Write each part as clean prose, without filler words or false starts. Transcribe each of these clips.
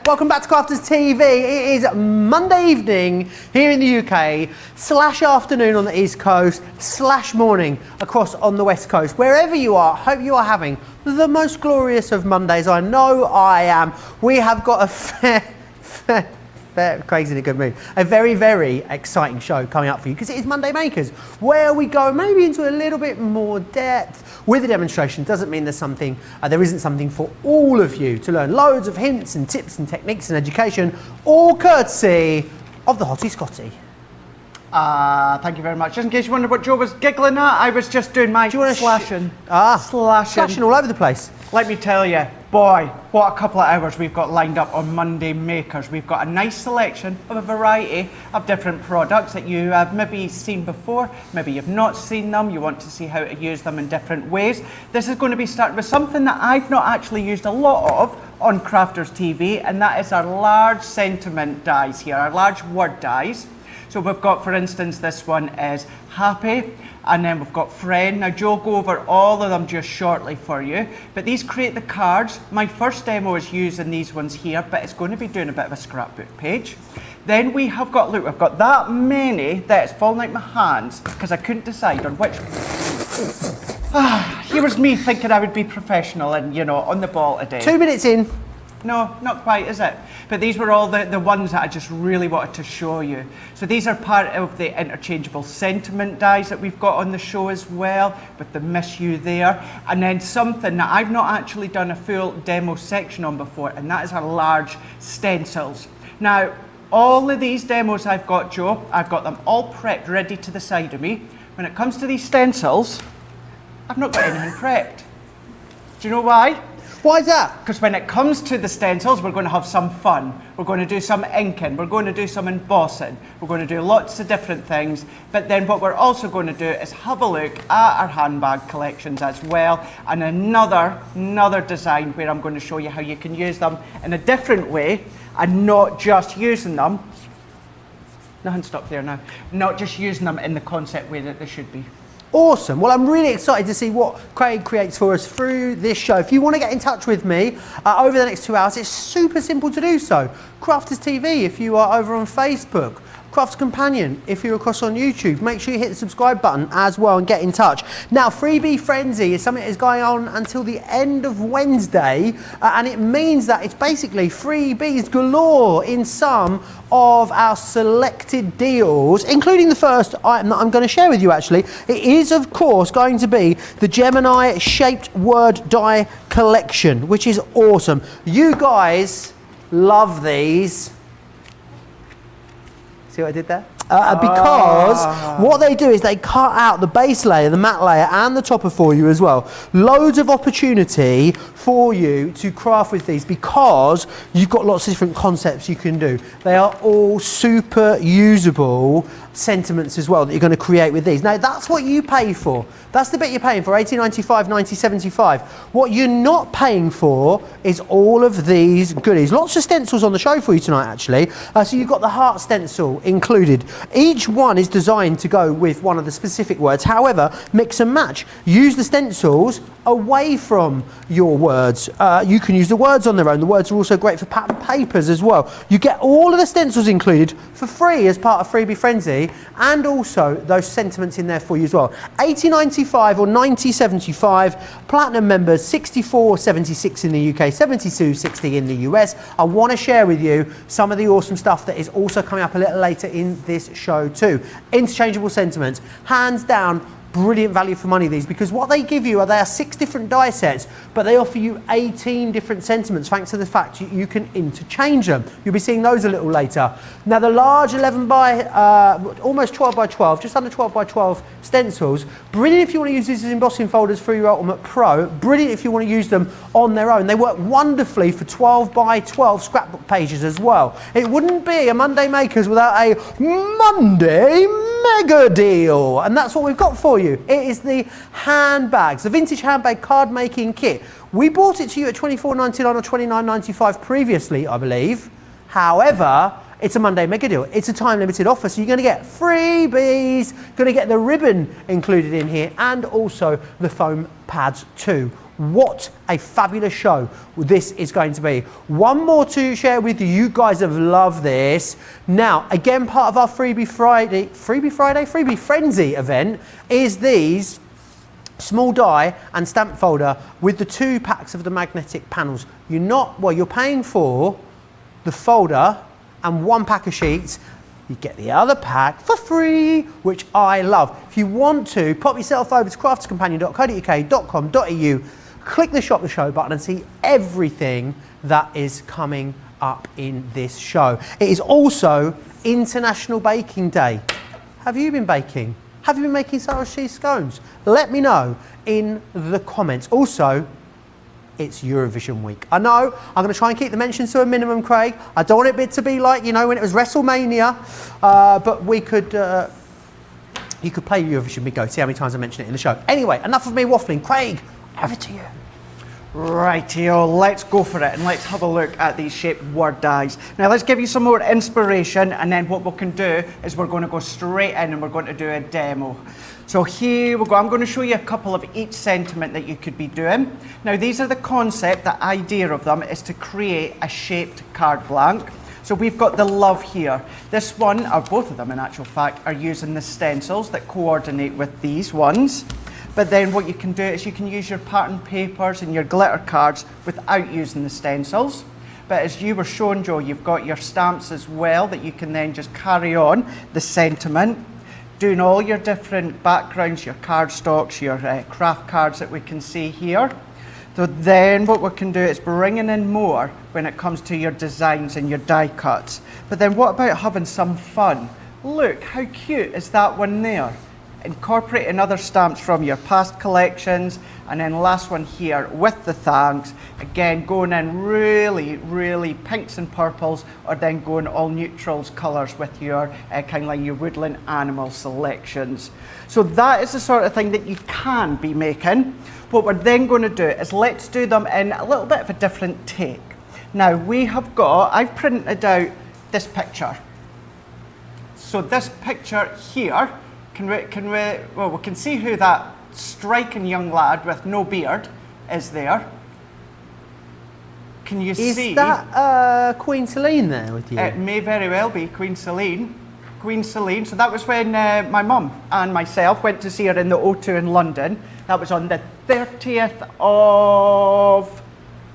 Welcome back to Crafters TV. It is Monday evening here in the UK, / afternoon on the East Coast, / morning across on the West Coast. Wherever you are, hope you are having the most glorious of Mondays. I know I am. We have got a Craig's in a good mood. A very, very exciting show coming up for you because it is Monday Makers, where we go maybe into a little bit more depth with a demonstration. Doesn't mean there's something, there isn't something for all of you to learn. Loads of hints and tips and techniques and education, all courtesy of the Hottie Scotty. Thank you very much. Just in case you wondered what Joe was giggling at, I was just doing my slashing. Slashing all over the place. Let me tell you, boy, what a couple of hours we've got lined up on Monday Makers. We've got a nice selection of a variety of different products that you have maybe seen before, maybe you've not seen them, you want to see how to use them in different ways. This is going to be starting with something that I've not actually used a lot of on Crafters TV, and that is our large sentiment dies here, our large word dies. So we've got, for instance, this one is happy, and then we've got friend. Now Joe will go over all of them just shortly for you, but these create the cards. My first demo is using these ones here, but it's going to be doing a bit of a scrapbook page. Then we have got, look, we've got that many that it's falling out my hands because I couldn't decide on which. Here was me thinking I would be professional and, you know, on the ball today. 2 minutes in. No, not quite, is it? But these were all the ones that I just really wanted to show you. So these are part of the interchangeable sentiment dies that we've got on the show as well, with the miss you there. And then something that I've not actually done a full demo section on before, and that is our large stencils. Now, all of these demos I've got, Joe, I've got them all prepped, ready to the side of me. When it comes to these stencils, I've not got anything prepped. Do you know why? Why is that? Because when it comes to the stencils, we're going to have some fun. We're going to do some inking. We're going to do some embossing. We're going to do lots of different things. But then what we're also going to do is have a look at our handbag collections as well. And another design where I'm going to show you how you can use them in a different way and not just using them. Nothing stopped there now. Not just using them in the concept way that they should be. Awesome. Well, I'm really excited to see what Craig creates for us through this show. If you want to get in touch with me over the next 2 hours, it's super simple to do so. Crafters TV if you are over on Facebook. Crafters Companion if you're across on YouTube. Make sure you hit the subscribe button as well and get in touch. Now, Freebie Frenzy is something that is going on until the end of Wednesday, and it means that it's basically freebies galore in some of our selected deals, including the first item that I'm going to share with you actually. It is, of course, going to be the Gemini shaped word die collection, which is awesome. You guys love these. See what I did there? Because what they do is they cut out the base layer, the matte layer, and the topper for you as well. Loads of opportunity for you to craft with these because you've got lots of different concepts you can do. They are all super usable sentiments as well that you're going to create with these. Now that's what you pay for. That's the bit you're paying for, $18.95, $19.75. What you're not paying for is all of these goodies. Lots of stencils on the show for you tonight actually. So you've got the heart stencil included. Each one is designed to go with one of the specific words. However, mix and match. Use the stencils away from your words. You can use the words on their own. The words are also great for pattern papers as well. You get all of the stencils included for free as part of Freebie Frenzy, and also those sentiments in there for you as well. $80.95 or $90.75. Platinum members $64.76 in the UK, $72.60 in the US. I want to share with you some of the awesome stuff that is also coming up a little later in this show too. Interchangeable sentiments, hands down. Brilliant value for money these, because what they give you are 6 different die sets, but they offer you 18 different sentiments thanks to the fact you can interchange them. You'll be seeing those a little later. Now the large 11 by almost 12 by 12, just under 12 by 12 stencils, brilliant if you want to use these as embossing folders for your Ultimate Pro, brilliant if you want to use them on their own. They work wonderfully for 12 by 12 scrapbook pages as well. It wouldn't be a Monday Makers without a Monday mega deal, and that's what we've got for you. It is the handbags, the vintage handbag card making kit. We bought it to you at $24.99 or $29.95 previously, I believe. However, it's a Monday mega deal. It's a time limited offer, so you're going to get freebies, going to get the ribbon included in here, and also the foam pads too. What a fabulous show this is going to be. One more to share with you. You guys have loved this. Now, again, part of our Freebie Frenzy event is these small die and stamp folder with the 2 packs of the magnetic panels. You're paying for the folder and 1 pack of sheets. You get the other pack for free, which I love. If you want to, pop yourself over to crafterscompanion.co.uk.com.au, click the shop the show button and see everything that is coming up in this show. It is also International Baking Day. Have you been baking? Have you been making Sarah's cheese scones? Let me know in the comments. Also, it's Eurovision week. I know, I'm going to try and keep the mentions to a minimum, Craig. I don't want it to be like, you know, when it was WrestleMania, but we could, you could play Eurovision Bingo, see how many times I mention it in the show. Anyway, enough of me waffling. Craig, over to you. Rightio, let's go for it and let's have a look at these shaped word dies. Now let's give you some more inspiration, and then what we can do is we're going to go straight in and we're going to do a demo. So here we go. I'm going to show you a couple of each sentiment that you could be doing. Now these are the concept, the idea of them is to create a shaped card blank. So we've got the love here. This one, or both of them in actual fact, are using the stencils that coordinate with these ones. But then what you can do is you can use your pattern papers and your glitter cards without using the stencils. But as you were showing, Joe, you've got your stamps as well that you can then just carry on the sentiment. Doing all your different backgrounds, your cardstocks, your craft cards that we can see here. So then what we can do is bringing in more when it comes to your designs and your die cuts. But then what about having some fun? Look, how cute is that one there? Incorporating other stamps from your past collections, and then last one here with the thanks, again going in really pinks and purples, or then going all neutrals colours with your kind of like your woodland animal selections. So that is the sort of thing that you can be making. What we're then going to do is let's do them in a little bit of a different take. Now I've printed out this picture. So this picture here, we can see who that striking young lad with no beard is there. Can you see? Is that Queen Celine there with you? It may very well be Queen Celine. Queen Celine. So that was when my mum and myself went to see her in the O2 in London. That was on the 30th of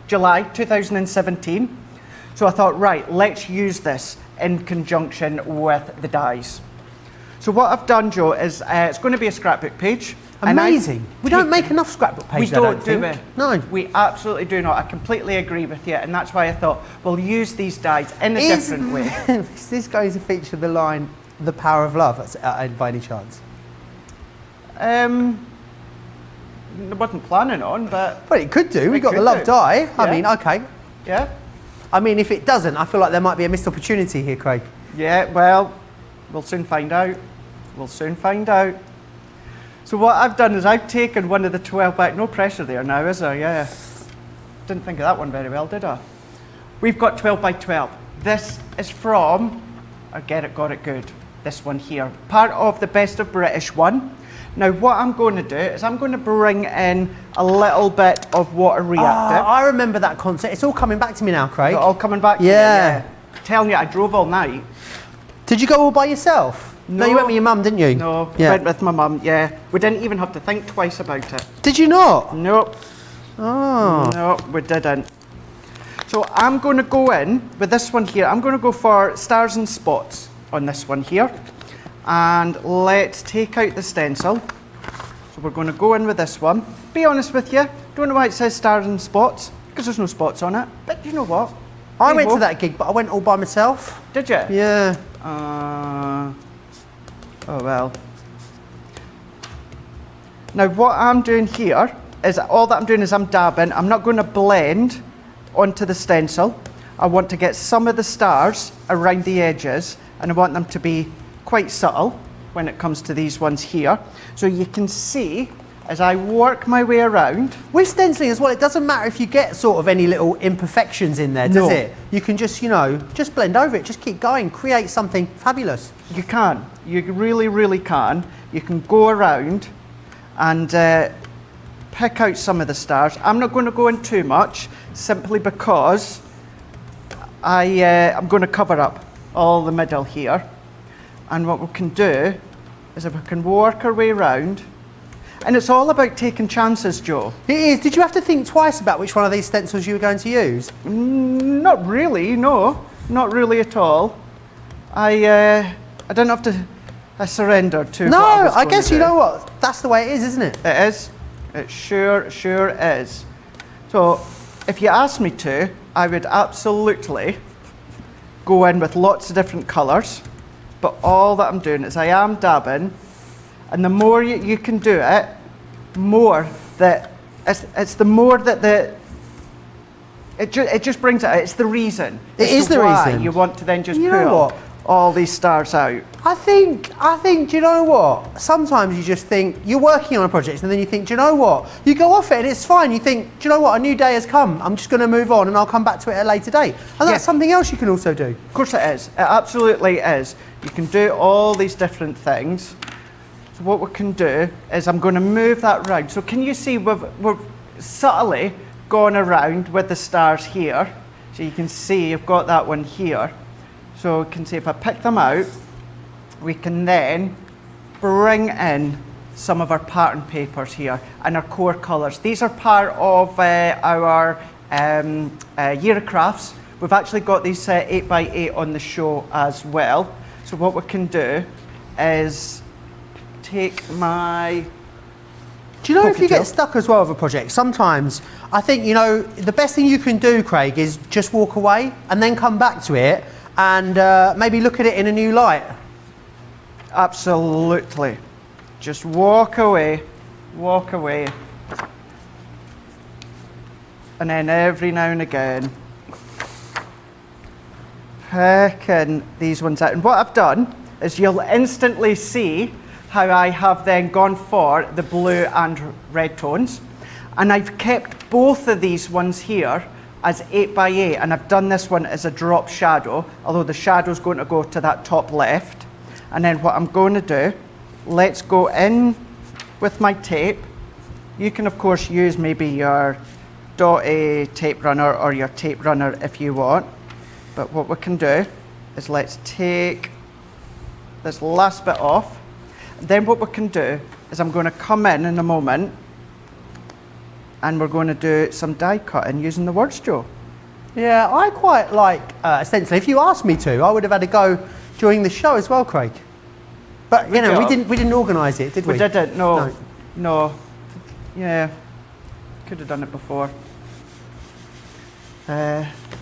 July 2017. So I thought, right, let's use this in conjunction with the dies. So what I've done, Joe, is it's going to be a scrapbook page. Amazing. We don't make enough scrapbook pages. We don't, do we? No. We absolutely do not. I completely agree with you, and that's why I thought we'll use these dies in a different way. Is this going to feature the line, "The power of love," by any chance? I wasn't planning on, but... Well, it could do. We got the love die. Yeah. I mean, okay. Yeah. I mean, if it doesn't, I feel like there might be a missed opportunity here, Craig. Yeah, well, we'll soon find out. We'll soon find out. So what I've done is I've taken one of the 12 back. No pressure there now, is there? Yeah. Didn't think of that one very well, did I? We've got 12 by 12. This is from, I got it good, this one here. Part of the Best of British one. Now what I'm going to do is I'm going to bring in a little bit of water reactive. I remember that concept. It's all coming back to me now, Craig. Is it all coming back to yeah. me? Yeah. Telling you, I drove all night. Did you go all by yourself? No, you went with your mum, didn't you? No, yeah. went with my mum, yeah. We didn't even have to think twice about it. Did you not? Nope. Oh. No, we didn't. So I'm going to go in with this one here. I'm going to go for stars and spots on this one here. And let's take out the stencil. So we're going to go in with this one. Be honest with you, don't know why it says stars and spots, because there's no spots on it. But you know what? I went to that gig, but I went all by myself. Did you? Yeah. Oh well. Now what I'm doing here is all that I'm doing is I'm dabbing. I'm not going to blend onto the stencil. I want to get some of the stars around the edges, and I want them to be quite subtle when it comes to these ones here. So you can see as I work my way around. With stenciling as well, it doesn't matter if you get sort of any little imperfections in there, does it? You can just, you know, just blend over it, just keep going, create something fabulous. You can. You really can. You can go around and pick out some of the stars. I'm not going to go in too much, simply because I'm going to cover up all the middle here. And what we can do is if we can work our way around, and it's all about taking chances, Joe. It is. Did you have to think twice about which one of these stencils you were going to use? Not really, no. Not really at all. I don't have to. I surrendered to. No, what I was I going guess to you do. know what. That's the way it is, isn't it? It is. It sure is. So, if you asked me to, I would absolutely go in with lots of different colours. But all that I'm doing is I am dabbing, and the more you can do it, more that it's the more that it just brings it out. It's the reason. It is the why reason. you want to then just You know pull what? all these stars out. I think, do you know what? Sometimes you just think, you're working on a project and then you think, do you know what? You go off it and it's fine. You think, do you know what? A new day has come. I'm just going to move on and I'll come back to it at a later date. And that's something else you can also do. Of course it is. It absolutely is. You can do all these different things. So what we can do is I'm going to move that round. So can you see we're subtly gone around with the stars here. So you can see you've got that one here. So you can see if I pick them out, we can then bring in some of our pattern papers here and our core colours. These are part of our year of crafts. We've actually got these 8x8 on the show as well. So what we can do is take my... Do you know if you Pocket get stuck as well with a project, sometimes I think, you know, the best thing you can do, Craig, is just walk away and then come back to it and maybe look at it in a new light. Absolutely. Just walk away. And then every now and again, picking these ones out. And what I've done is you'll instantly see how I have then gone for the blue and red tones. And I've kept both of these ones here as 8x8, and I've done this one as a drop shadow, although the shadow's going to go to that top left. And then what I'm going to do, let's go in with my tape. You can of course use maybe your dotty tape runner or your tape runner if you want. But what we can do is let's take this last bit off. And then what we can do is I'm going to come in a moment and we're going to do some die cutting using the words, Joe. Yeah, I quite like Stencil. If you asked me to, I would have had a go during the show as well, Craig. But you know, we didn't organise it, did we? We didn't. No. Yeah, could have done it before.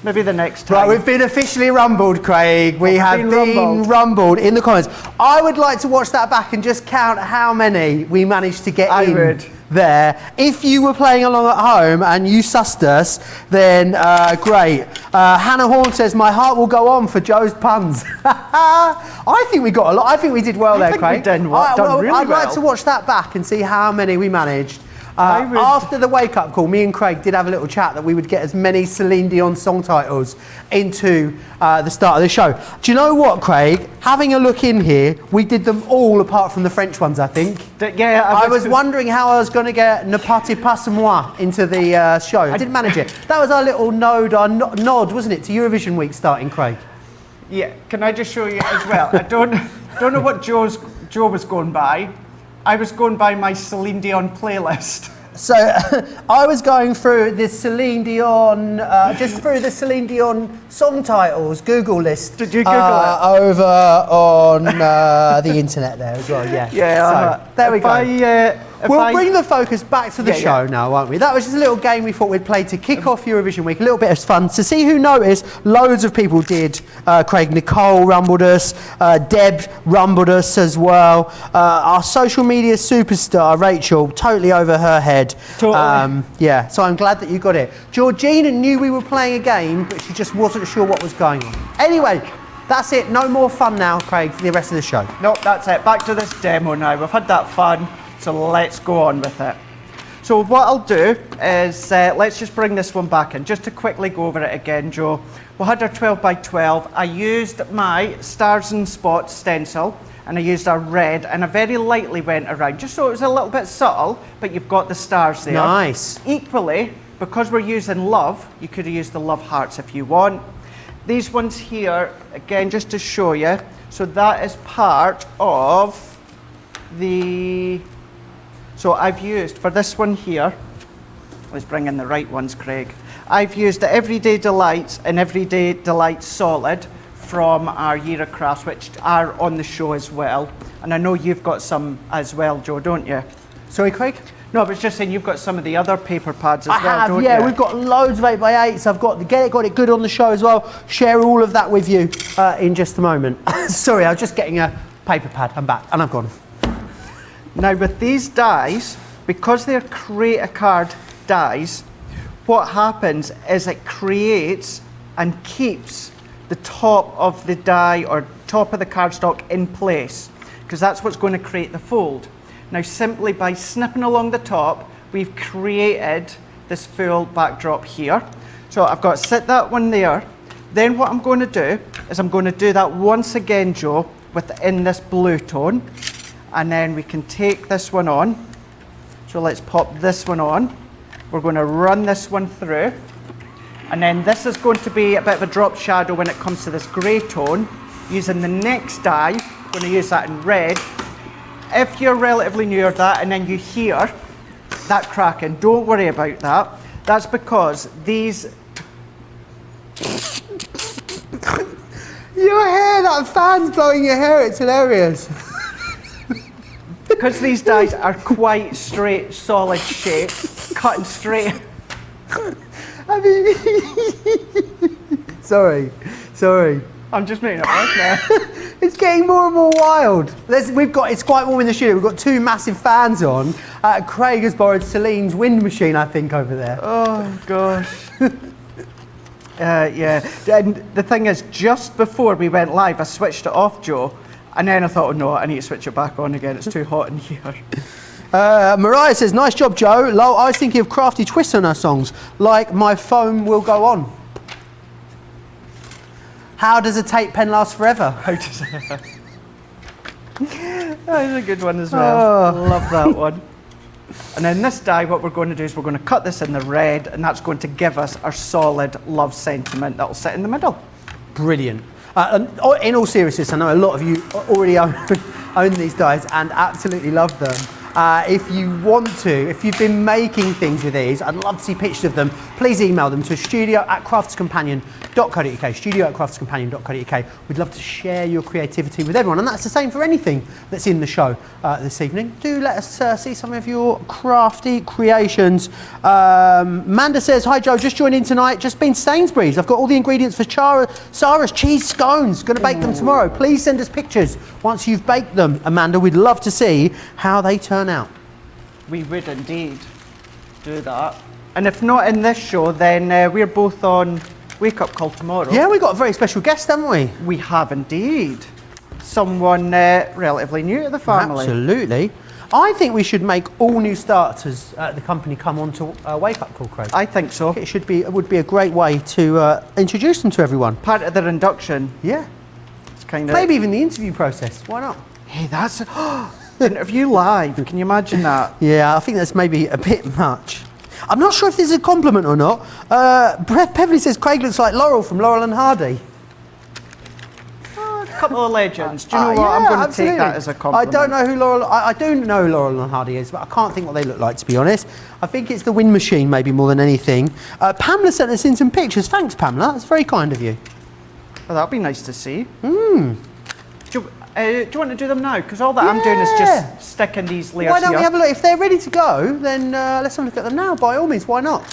Maybe the next time. Right, we've been officially rumbled, Craig. We have been rumbled in the comments. I would like to watch that back and just count how many we managed to get in there. If you were playing along at home and you sussed us, then great. Hannah Horn says, my heart will go on for Joe's puns. I think we got a lot. I think we did well there, Craig. Done really I'd well. like to watch that back and see how many we managed. After the wake-up call, me and Craig did have a little chat that we would get as many Celine Dion song titles into the start of the show. Do you know what, Craig? Having a look in here, we did them all apart from the French ones, I think. Yeah, I was wondering how I was going to get Ne partez pas sans moi into the show. I didn't manage it. That was our little nod, wasn't it, to Eurovision week starting, Craig? Yeah, can I just show you as well? I don't know what Joe was going by. I was going by my Celine Dion playlist. So I was going through the Celine Dion, just through the Celine Dion song titles Google list. Did you Google it? Over on the internet there as well, yeah. Yeah. So, there we go. We'll bring the focus back to the show now, won't we? That was just a little game we thought we'd play to kick off Eurovision week. A little bit of fun to see who noticed. Loads of people did. Craig, Nicole rumbled us. Deb rumbled us as well. Our social media superstar, Rachel, totally over her head. Totally. Yeah, so I'm glad that you got it. Georgina knew we were playing a game, but she just wasn't sure what was going on. Anyway, that's it. No more fun now, Craig, for the rest of the show. No, that's it. Back to this demo now. We've had that fun. So let's go on with it. So what I'll do is, let's just bring this one back in, just to quickly go over it again, Joe. We had our 12 by 12. I used my Stars and Spots stencil, and I used our red, and I very lightly went around, just so it was a little bit subtle, but you've got the stars there. Nice. Equally, because we're using love, you could have used the love hearts if you want. These ones here, again, just to show you, so that is part of the... So I've used, for this one here, let's bring in the right ones, Craig. I've used the Everyday Delights and Everyday Delights Solid from our Year of Crafts, which are on the show as well. And I know you've got some as well, Joe, don't you? Sorry, Craig? No, I was just saying you've got some of the other paper pads as I well, have, don't yeah. you? We've got loads of 8x8s. I've got the Got It Good on the show as well. Share all of that with you in just a moment. Sorry, I was just getting a paper pad. I'm back, and I've gone. Now with these dies, because they're create a card dies, what happens is it creates and keeps the top of the die or top of the cardstock in place, because that's what's going to create the fold. Now simply by snipping along the top, we've created this full backdrop here. So I've got to sit that one there. Then what I'm going to do is I'm going to do that once again, Joe, within this blue tone. And then we can take this one on. So let's pop this one on. We're going to run this one through. And then this is going to be a bit of a drop shadow when it comes to this grey tone. Using the next die, I'm going to use that in red. If you're relatively new at that and then you hear that cracking, don't worry about that. That's because these... Your hair, that fan's blowing your hair, it's hilarious. Because these dies are quite straight, solid shape, cutting straight. I mean, sorry. I'm just making it work now. It's getting more and more wild. It's quite warm in the studio. We've got two massive fans on. Craig has borrowed Celine's wind machine, I think, over there. Oh, gosh. Yeah. And the thing is, just before we went live, I switched it off, Joe. And then I thought, oh no, I need to switch it back on again. It's too hot in here. Mariah says, nice job, Joe. Lol, I was thinking of crafty twists on her songs, like My Phone Will Go On. How does a tape pen last forever? That's a good one as well. Oh. Love that one. And then this die, what we're going to do is we're going to cut this in the red, and that's going to give us our solid love sentiment that'll sit in the middle. Brilliant. In all seriousness, I know a lot of you already own these dies and absolutely love them. If you want to, if you've been making things with these, I'd love to see pictures of them. Please email them to studio@craftscompanion.co.uk, studio@craftscompanion.co.uk. We'd love to share your creativity with everyone, and that's the same for anything that's in the show this evening. Do let us see some of your crafty creations. Manda says, hi Joe, just joined in tonight, just been Sainsbury's. I've got all the ingredients for Sarah's cheese scones, going to bake them tomorrow. Please send us pictures once you've baked them, Amanda. We'd love to see how they turn out. We would indeed do that. And if not in this show, then we're both on Wake Up Call tomorrow. Yeah, we've got a very special guest, haven't we? We have indeed. Someone relatively new to the family. Absolutely. I think we should make all new starters at the company come on to Wake Up Call, Craig. I think so. It would be a great way to introduce them to everyone. Part of their induction. Yeah. It's kind of... Maybe even the interview process. Why not? Hey, that's... Interview live. Can you imagine that? Yeah, I think that's maybe a bit much. I'm not sure if this is a compliment or not. Beverly says Craig looks like Laurel from Laurel and Hardy. A couple of legends. Do you know what? Yeah, I'm going to absolutely. take that as a compliment. I don't know who Laurel... I do know who Laurel and Hardy is, but I can't think what they look like, to be honest. I think it's the wind machine, maybe more than anything. Pamela sent us in some pictures. Thanks, Pamela. That's very kind of you. Well, that'd be nice to see. Do you want to do them now? Because all that I'm doing is just sticking these layers Why don't here. we have a look? If they're ready to go, then let's have a look at them now. By all means, why not?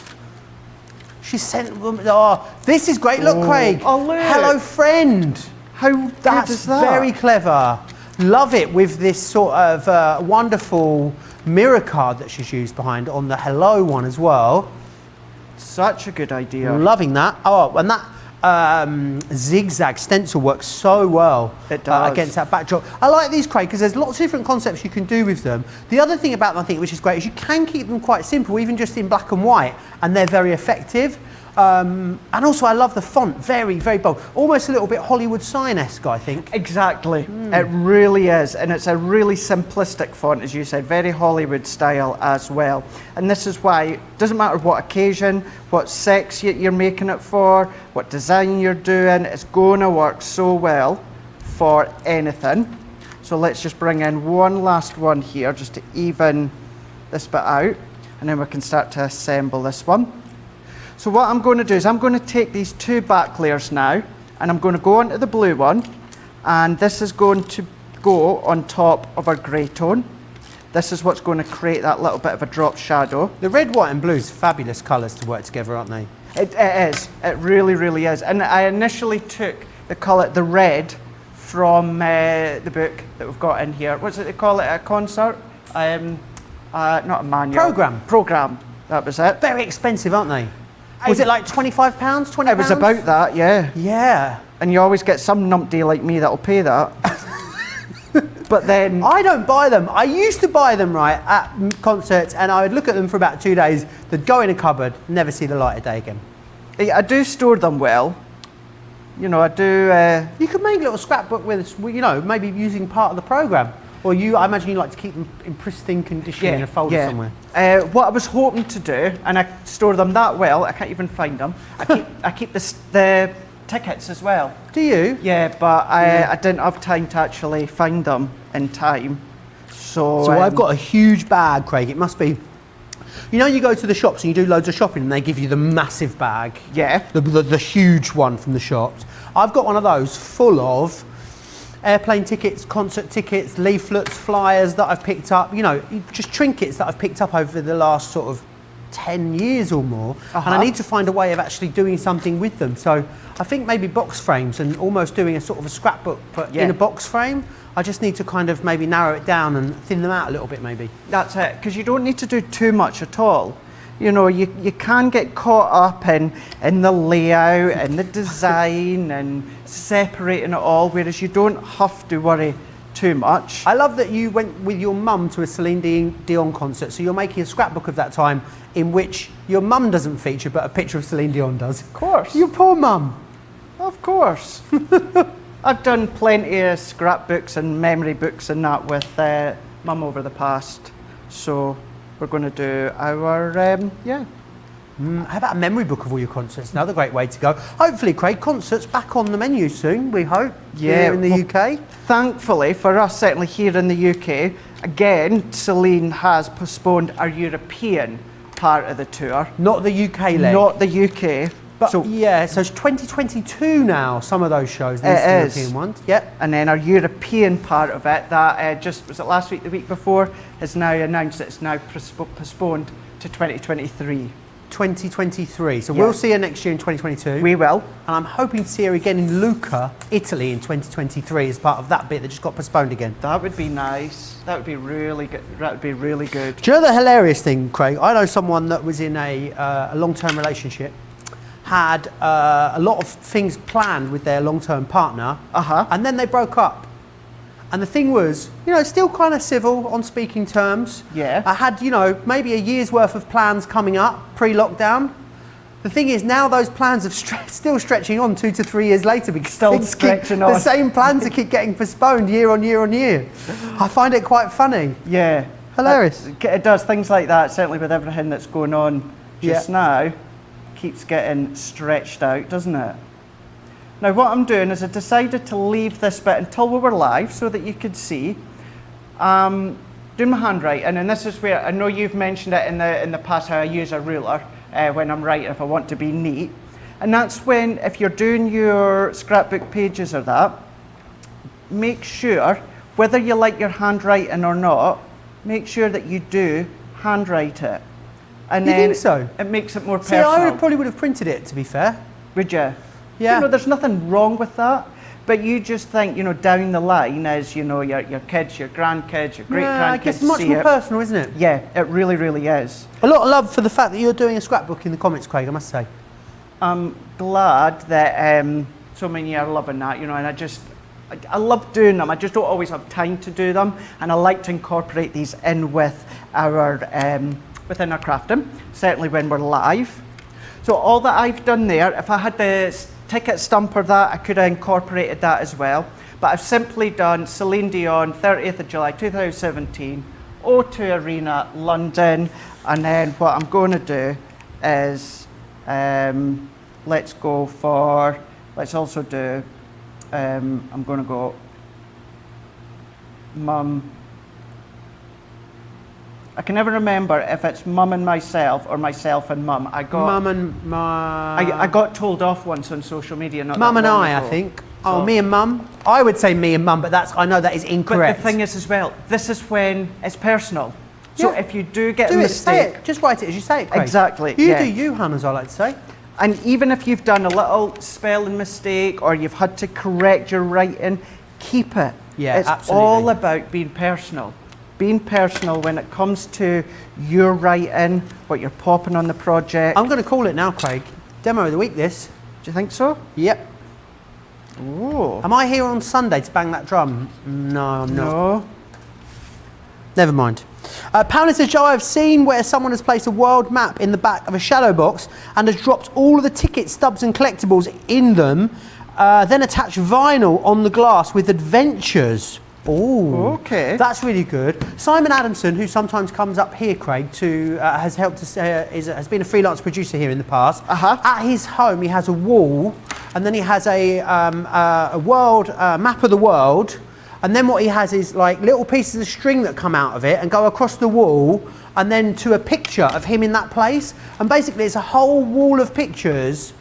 She sent them. Oh, this is great. Look, Craig. Oh, look. Hello, friend. How good That's is that? very clever. Love it with this sort of wonderful mirror card that she's used behind on the hello one as well. Such a good idea. Loving that. Oh, and that zigzag stencil works so well It does. against that backdrop. I like these, Craig, because there's lots of different concepts you can do with them. The other thing about them, I think, which is great, is you can keep them quite simple, even just in black and white, and they're very effective. And also I love the font, very, very bold. Almost a little bit Hollywood sign-esque, I think. Exactly, it really is, and it's a really simplistic font, as you said, very Hollywood style as well. And this is why it doesn't matter what occasion, what sex you're making it for, what design you're doing, it's going to work so well for anything. So let's just bring in one last one here just to even this bit out, and then we can start to assemble this one. So what I'm going to do is I'm going to take these two back layers now, and I'm going to go onto the blue one, and this is going to go on top of our grey tone. This is what's going to create that little bit of a drop shadow. The red, white and blue is fabulous colours to work together, aren't they? It is, it really, really is. And I initially took the red from the book that we've got in here. What's it they call it, a concert? Not a manual. Programme, that was it. Very expensive, aren't they? Was it like £25, £20? It was about that, yeah. Yeah. And you always get some numpty like me that'll pay that. But then... I don't buy them. I used to buy them, right, at concerts, and I would look at them for about 2 days. They'd go in a cupboard, never see the light of day again. I do store them well. You know, I do... You could make a little scrapbook with, you know, maybe using part of the programme. Or I imagine you like to keep them in pristine condition in a folder somewhere. What I was hoping to do, and I store them that well, I can't even find them. I keep the tickets as well. Do you? Yeah, but I didn't have time to actually find them in time. So I've got a huge bag, Craig. It must be... You know, you go to the shops and you do loads of shopping and they give you the massive bag. Yeah. The huge one from the shops. I've got one of those full of airplane tickets, concert tickets, leaflets, flyers that I've picked up, you know, just trinkets that I've picked up over the last sort of 10 years or more. And I need to find a way of actually doing something with them. So I think maybe box frames and almost doing a sort of a scrapbook, but in a box frame. I just need to kind of maybe narrow it down and thin them out a little bit maybe. That's it, because you don't need to do too much at all. You know, you can get caught up in the layout and the design and separating it all, whereas you don't have to worry too much. I love that you went with your mum to a Celine Dion concert, so you're making a scrapbook of that time in which your mum doesn't feature, but a picture of Celine Dion does. Of course. Your poor mum. Of course. I've done plenty of scrapbooks and memory books and that with mum over the past, so we're going to do our, How about a memory book of all your concerts? Another great way to go. Hopefully, Craig, concerts back on the menu soon, we hope, here in the UK. Thankfully, for us, certainly here in the UK, again, Celine has postponed our European part of the tour. Not the UK leg. Not the UK. But so it's 2022 now, some of those shows, these European ones. Yep. And then our European part of it, that was it last week, the week before, has now announced that it's now postponed to 2023. 2023. So we'll see her next year in 2022. We will. And I'm hoping to see her again in Lucca, Italy in 2023 as part of that bit that just got postponed again. That would be nice. That would be really good. That would be really good. Do you know the hilarious thing, Craig? I know someone that was in a long-term relationship, had a lot of things planned with their long-term partner, and then they broke up. And the thing was, you know, still kind of civil, on speaking terms. Yeah. I had, you know, maybe a year's worth of plans coming up pre-lockdown. The thing is, now those plans are still stretching on 2 to 3 years later because the same plans keep getting postponed year on year on year. I find it quite funny. Yeah. Hilarious. It does, things like that, certainly with everything that's going on just now, keeps getting stretched out, doesn't it? Now what I'm doing is I decided to leave this bit until we were live so that you could see. Doing my handwriting, and this is where I know you've mentioned it in the past how I use a ruler when I'm writing if I want to be neat. And that's when, if you're doing your scrapbook pages or that, make sure, whether you like your handwriting or not, make sure that you do handwrite it. And you then think so? It makes it more personal. See, I probably would have printed it, to be fair. Would you? Yeah. You know, there's nothing wrong with that, but you just think, you know, down the line as, you know, your kids, your grandkids, your great-grandkids I guess it's much more personal, isn't it? Yeah, it really, really is. A lot of love for the fact that you're doing a scrapbook in the comments, Craig, I must say. I'm glad that so many are loving that, you know, and I love doing them. I just don't always have time to do them, and I like to incorporate these in with our within our crafting, certainly when we're live. So all that I've done there, if I had the ticket stump or that, I could have incorporated that as well. But I've simply done Celine Dion, 30th of July 2017, O2 Arena, London, and then what I'm going to do is let's also do. I'm going to go Mum. I can never remember if it's Mum and myself or myself and Mum. I got told off once on social media. Mum and I think. So, me and Mum. I would say me and Mum, but I know that is incorrect. But the thing is as well, this is when it's personal. So if you do get a mistake, say it. Just write it as you say it, Craig. Exactly. You do you, Hun, as I like to say. And even if you've done a little spelling mistake or you've had to correct your writing, keep it. Yeah, it's absolutely. all about being personal. Being personal when it comes to your writing, what you're popping on the project. I'm going to call it now, Craig. Demo of the week, this. Do you think so? Yep. Ooh. Am I here on Sunday to bang that drum? No, I'm not. No. Never mind. Paola says, Joe, I've seen where someone has placed a world map in the back of a shadow box and has dropped all of the tickets, stubs and collectibles in them, then attached vinyl on the glass with adventures. Oh, okay. That's really good. Simon Adamson, who sometimes comes up here, Craig, has helped us, has been a freelance producer here in the past. At his home, he has a wall, and then he has a world map of the world. And then what he has is like little pieces of string that come out of it and go across the wall and then to a picture of him in that place. And basically it's a whole wall of pictures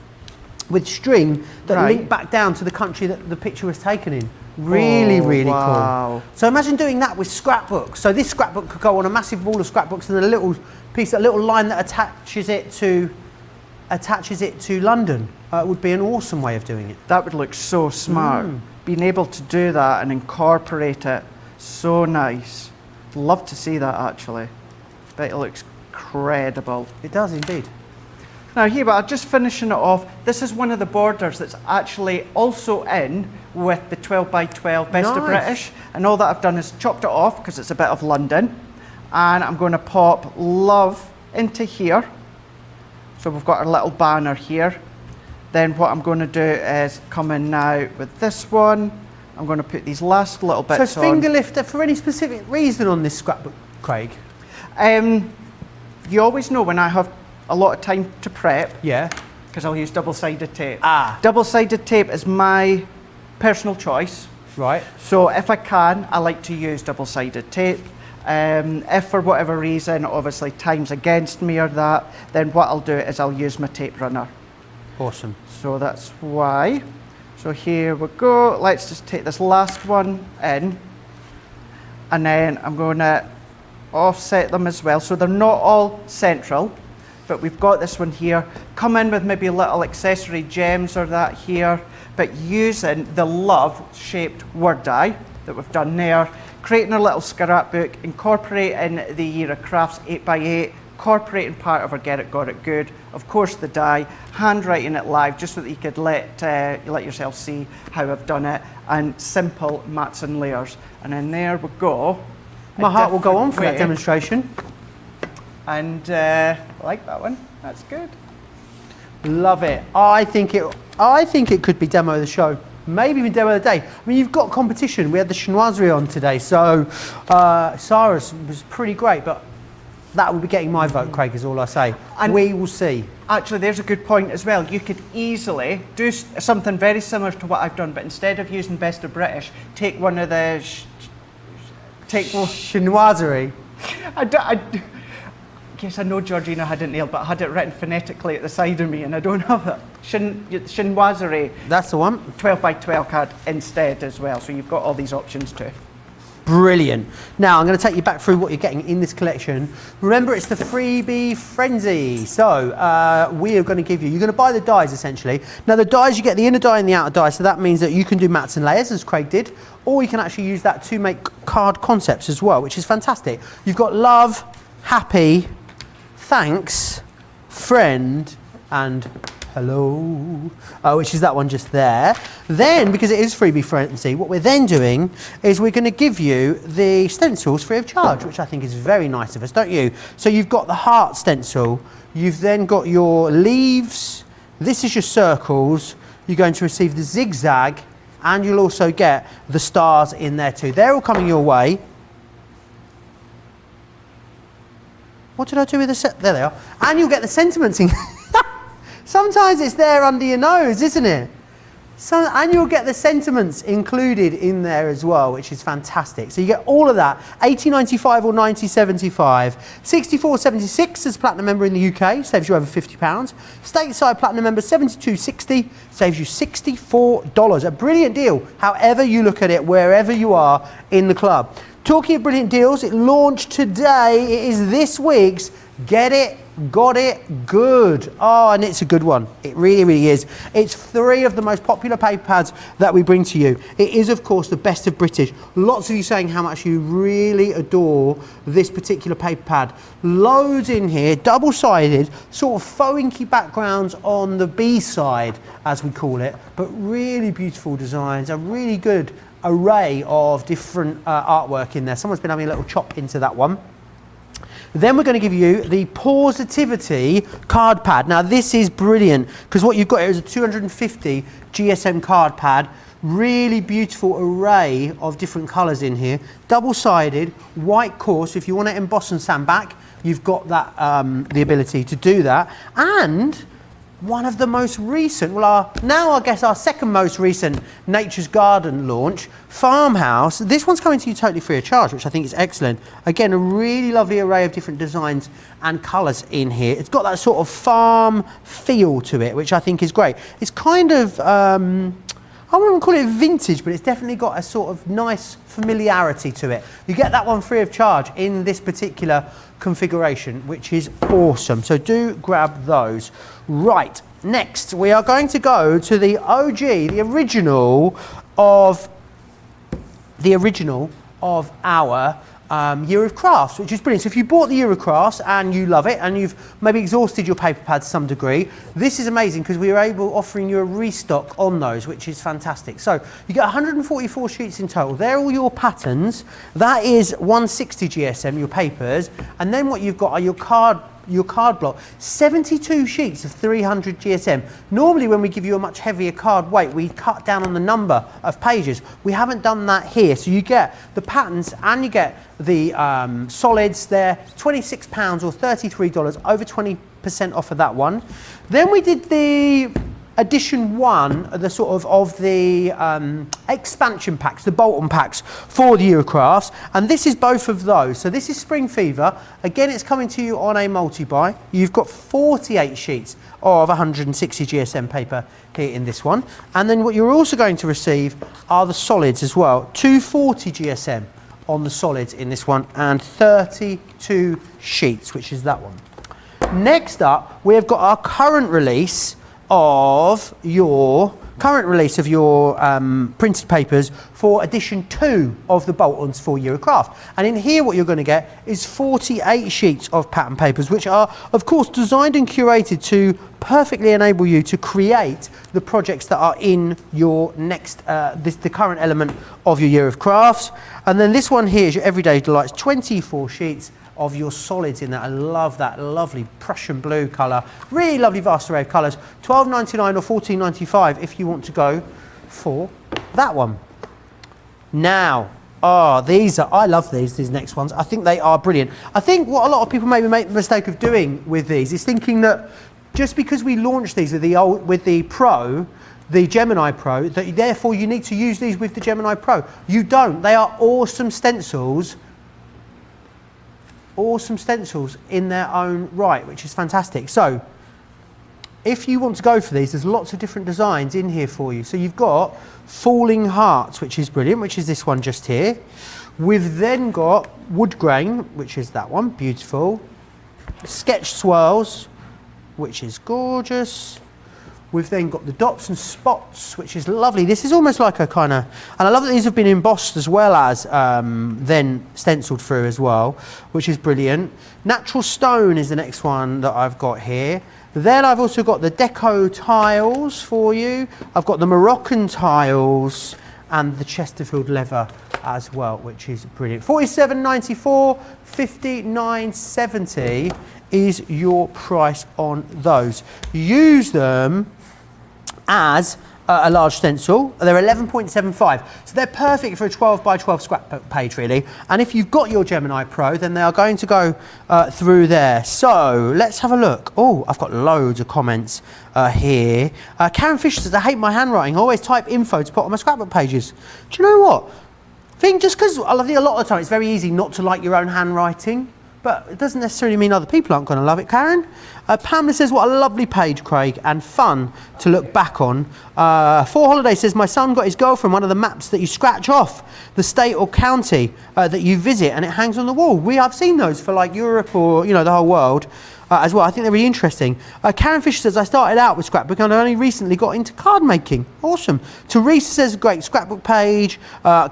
with string that link back down to the country that the picture was taken in. Really, really cool. So imagine doing that with scrapbooks. So this scrapbook could go on a massive wall of scrapbooks and a little line that attaches it to London. Would be an awesome way of doing it. That would look so smart. Being able to do that and incorporate it, so nice. Love to see that actually. Bet it looks credible. It does indeed. Now here, but just finishing it off, this is one of the borders that's actually also in with the 12 by 12 Best of British. And all that I've done is chopped it off because it's a bit of London. And I'm going to pop love into here. So we've got our little banner here. Then what I'm going to do is come in now with this one. I'm going to put these last little bits on. So finger lifter for any specific reason on this scrapbook, Craig? You always know when I have a lot of time to prep. Yeah. Because I'll use double-sided tape. Double-sided tape is my personal choice. Right. So if I can, I like to use double-sided tape. If for whatever reason, obviously time's against me or that, then what I'll do is I'll use my tape runner. Awesome. So that's why. So here we go. Let's just take this last one in. And then I'm going to offset them as well. So they're not all central, but we've got this one here. Come in with maybe little accessory gems or that here, but using the love-shaped word die that we've done there, creating a little scrapbook, incorporating the Year of Crafts 8x8, incorporating part of our Get It, Got It Good, of course the die, handwriting it live just so that you could let yourself see how I've done it, and simple mats and layers. And then there we go. My heart will go on for that demonstration. And I like that one, that's good. Love it. I think it could be demo of the show. Maybe even demo of the day. I mean, you've got competition. We had the chinoiserie on today, so Sarah's was pretty great, but that will be getting my vote, Craig, is all I say. And we will see. Actually, there's a good point as well. You could easily do something very similar to what I've done, but instead of using Best of British, take one of the... chinoiserie. Yes, I know Georgina had it nailed, but I had it written phonetically at the side of me, and I don't have it. Chinoiserie. That's the one. 12 by 12 card instead as well, so you've got all these options too. Brilliant. Now I'm going to take you back through what you're getting in this collection. Remember, it's the freebie frenzy. So we are going to give you're going to buy the dies essentially. Now the dies, you get the inner die and the outer die, so that means that you can do mats and layers as Craig did, or you can actually use that to make card concepts as well, which is fantastic. You've got love, happy, thanks, friend, and hello, which is that one just there. Then, because it is freebie frenzy, what we're then doing is we're going to give you the stencils free of charge, which I think is very nice of us, don't you? So you've got the heart stencil, you've then got your leaves, this is your circles, you're going to receive the zigzag, and you'll also get the stars in there too. They're all coming your way. What did I do with the set? There they are. And you'll get the sentiments in. Sometimes it's there under your nose, isn't it? So, and you'll get the sentiments included in there as well, which is fantastic. So you get all of that, $80.95 or $90.75. $64.76 as Platinum member in the UK, saves you over £50. Stateside Platinum member, $72.60, saves you $64. A brilliant deal, however you look at it, wherever you are in the club. Talking of brilliant deals, it launched today. It is this week's Get It, Got It, Good. Oh, and it's a good one. It really, really is. It's 3 of the most popular paper pads that we bring to you. It is, of course, the best of British. Lots of you saying how much you really adore this particular paper pad. Loads in here, double-sided, sort of faux inky backgrounds on the B side, as we call it, but really beautiful designs, a really good array of different artwork in there. Someone's been having a little chop into that one. Then we're going to give you the Positivity card pad. Now this is brilliant because what you've got here is a 250 GSM card pad. Really beautiful array of different colours in here. Double-sided, white course. If you want to emboss and sand back, you've got that the ability to do that. And one of the most recent, well, I guess our second most recent Nature's Garden launch, Farmhouse. This one's coming to you totally free of charge, which I think is excellent. Again, a really lovely array of different designs and colours in here. It's got that sort of farm feel to it, which I think is great. It's kind of, I wouldn't call it vintage, but it's definitely got a sort of nice familiarity to it. You get that one free of charge in this particular configuration, which is awesome. So do grab those. Right, next we are going to go to the OG, the original of our Year of Crafts, which is brilliant. So if you bought the Year of Crafts and you love it and you've maybe exhausted your paper pads to some degree, this is amazing because we are offering you a restock on those, which is fantastic. So you get 144 sheets in total. They're all your patterns. That is 160 GSM, your papers. And then what you've got are your card block, 72 sheets of 300 GSM. Normally when we give you a much heavier card weight, we cut down on the number of pages. We haven't done that here. So you get the patterns and you get the solids there, £26 or $33, over 20% off of that one. Then we did the edition 1, the sort of the expansion packs, the bolt-on packs for the Year of Crafts, and this is both of those. So this is Spring Fever. Again, it's coming to you on a multi-buy. You've got 48 sheets of 160 GSM paper here in this one, and then what you're also going to receive are the solids as well. 240 GSM on the solids in this one, and 32 sheets, which is that one. Next up, we have got our current release of your printed papers for edition 2 of the bolt-ons for Year of Craft. And in here what you're going to get is 48 sheets of pattern papers, which are of course designed and curated to perfectly enable you to create the projects that are in your next the current element of your Year of Crafts. And then this one here is your Everyday Delights, 24 sheets of your solids in there. I love that lovely Prussian blue colour. Really lovely vast array of colours. $12.99 or $14.95 if you want to go for that one. Now, I love these next ones. I think they are brilliant. I think what a lot of people maybe make the mistake of doing with these is thinking that just because we launched these with the Pro, the Gemini Pro, that therefore you need to use these with the Gemini Pro. You don't. They are awesome stencils in their own right, which is fantastic. So if you want to go for these, there's lots of different designs in here for you. So you've got Falling Hearts, which is brilliant, which is this one just here. We've then got Wood Grain, which is that one, beautiful. Sketch Swirls, which is gorgeous. We've then got the dots and spots, which is lovely. This is almost like a kind of, and I love that these have been embossed as well as then stenciled through as well, which is brilliant. Natural stone is the next one that I've got here. Then I've also got the deco tiles for you. I've got the Moroccan tiles and the Chesterfield leather as well, which is brilliant. £47.94, £59.70 is your price on those. Use them as a large stencil. They're 11.75, so they're perfect for a 12 by 12 scrapbook page really, and if you've got your Gemini Pro then they are going to go through there. So let's have a look. Oh, I've got loads of comments here. Karen Fisher says, I hate my handwriting, I always type info to put on my scrapbook pages. Do you know what? I think just because I think a lot of the time it's very easy not to like your own handwriting, but it doesn't necessarily mean other people aren't going to love it, Karen. Pamela says, what a lovely page, Craig, and fun to look back on. For Holiday says, my son got his girlfriend one of the maps that you scratch off the state or county that you visit, and it hangs on the wall. I've seen those for like Europe or, the whole world. As well. I think they're really interesting. Karen Fisher says, I started out with Scrapbook and I only recently got into card making. Awesome. Teresa says, great scrapbook page.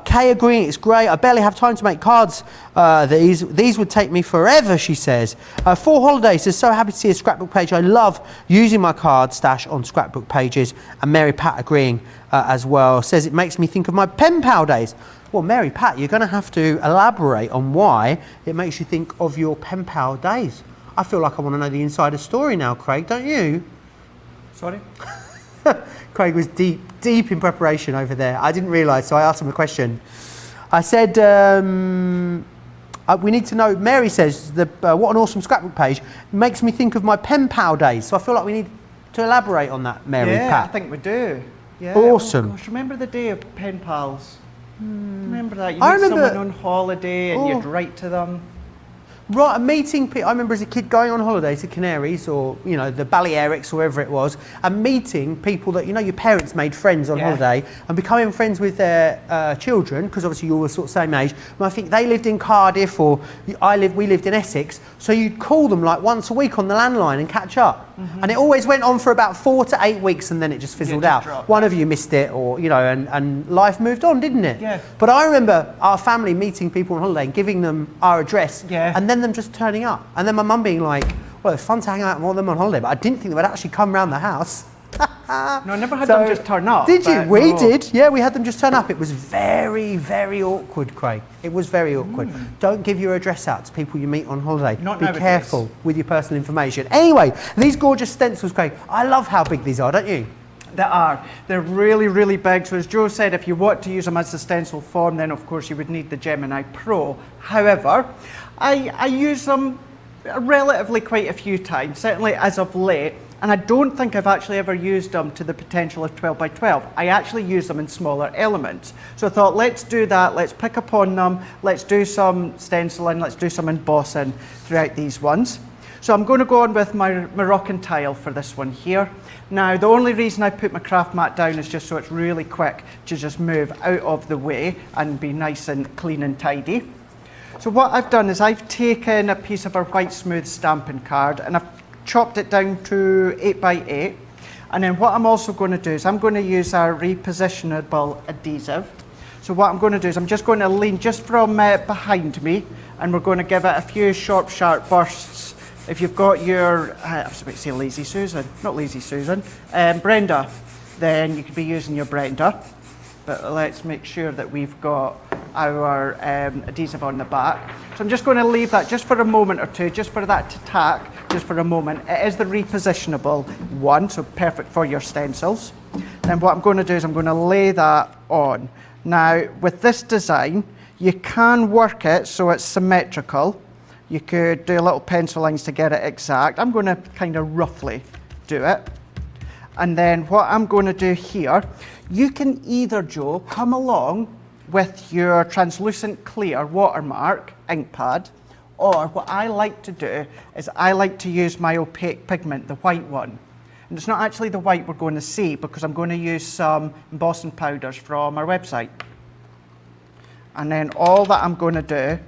Kay agreeing, it's great. I barely have time to make cards. These would take me forever, she says. For Holiday says, so happy to see a scrapbook page. I love using my card stash on scrapbook pages. And Mary Pat agreeing as well. Says, it makes me think of my pen pal days. Well, Mary Pat, you're going to have to elaborate on why it makes you think of your pen pal days. I feel like I want to know the insider story now, Craig, don't you? Sorry? Craig was deep in preparation over there. I didn't realise, so I asked him a question. I said, we need to know, Mary says, what an awesome scrapbook page. It makes me think of my pen pal days. So I feel like we need to elaborate on that, Mary Pat. Yeah, I think we do. Yeah. Awesome. Oh, gosh, remember the day of pen pals? Remember that? You I meet remember- someone on holiday and you'd write to them. Right, meeting people. I remember as a kid going on holiday to Canaries or, the Balearics or wherever it was, and meeting people that, your parents made friends on holiday and becoming friends with their children, because obviously you all were sort of same age. And I think they lived in Cardiff or we lived in Essex, so you'd call them like once a week on the landline and catch up. And it always went on for about 4 to 8 weeks and then it just fizzled out. One of you missed it or, and life moved on, didn't it? Yeah. But I remember our family meeting people on holiday and giving them our address and then them just turning up. And then my mum being like, well, it's fun to hang out with all them on holiday, but I didn't think they would actually come round the house. No, I never had them just turn up. Did you? We did. Yeah, we had them just turn up. It was very, very awkward, Craig. It was very awkward. Don't give your address out to people you meet on holiday. Not Be nowadays. careful with your personal information. Anyway, these gorgeous stencils, Craig. I love how big these are, don't you? They are. They're really, really big. So as Joe said, if you want to use them as the stencil form, then of course you would need the Gemini Pro. However, I use them relatively quite a few times, certainly as of late, and I don't think I've actually ever used them to the potential of 12 by 12. I actually use them in smaller elements. So I thought, let's do that, let's pick up on them, let's do some stenciling, let's do some embossing throughout these ones. So I'm going to go on with my Moroccan tile for this one here. Now, the only reason I put my craft mat down is just so it's really quick to just move out of the way and be nice and clean and tidy. So what I've done is I've taken a piece of our white smooth stamping card and I've chopped it down to 8 by 8. And then what I'm also going to do is I'm going to use our repositionable adhesive. So what I'm going to do is I'm just going to lean just from behind me and we're going to give it a few sharp bursts. If you've got your, I was about to say Lazy Susan, not Lazy Susan, Brenda, then you could be using your Brenda. But let's make sure that we've got our adhesive on the back. So I'm just going to leave that just for a moment or two, just for that to tack, just for a moment. It is the repositionable one, so perfect for your stencils. Then what I'm going to do is I'm going to lay that on. Now, with this design, you can work it so it's symmetrical. You could do little pencil lines to get it exact. I'm going to kind of roughly do it. And then what I'm going to do here, you can either, Joe, come along with your translucent clear watermark ink pad, or what I like to do is I like to use my opaque pigment, the white one. And it's not actually the white we're going to see because I'm going to use some embossing powders from our website. And then all that I'm going to do,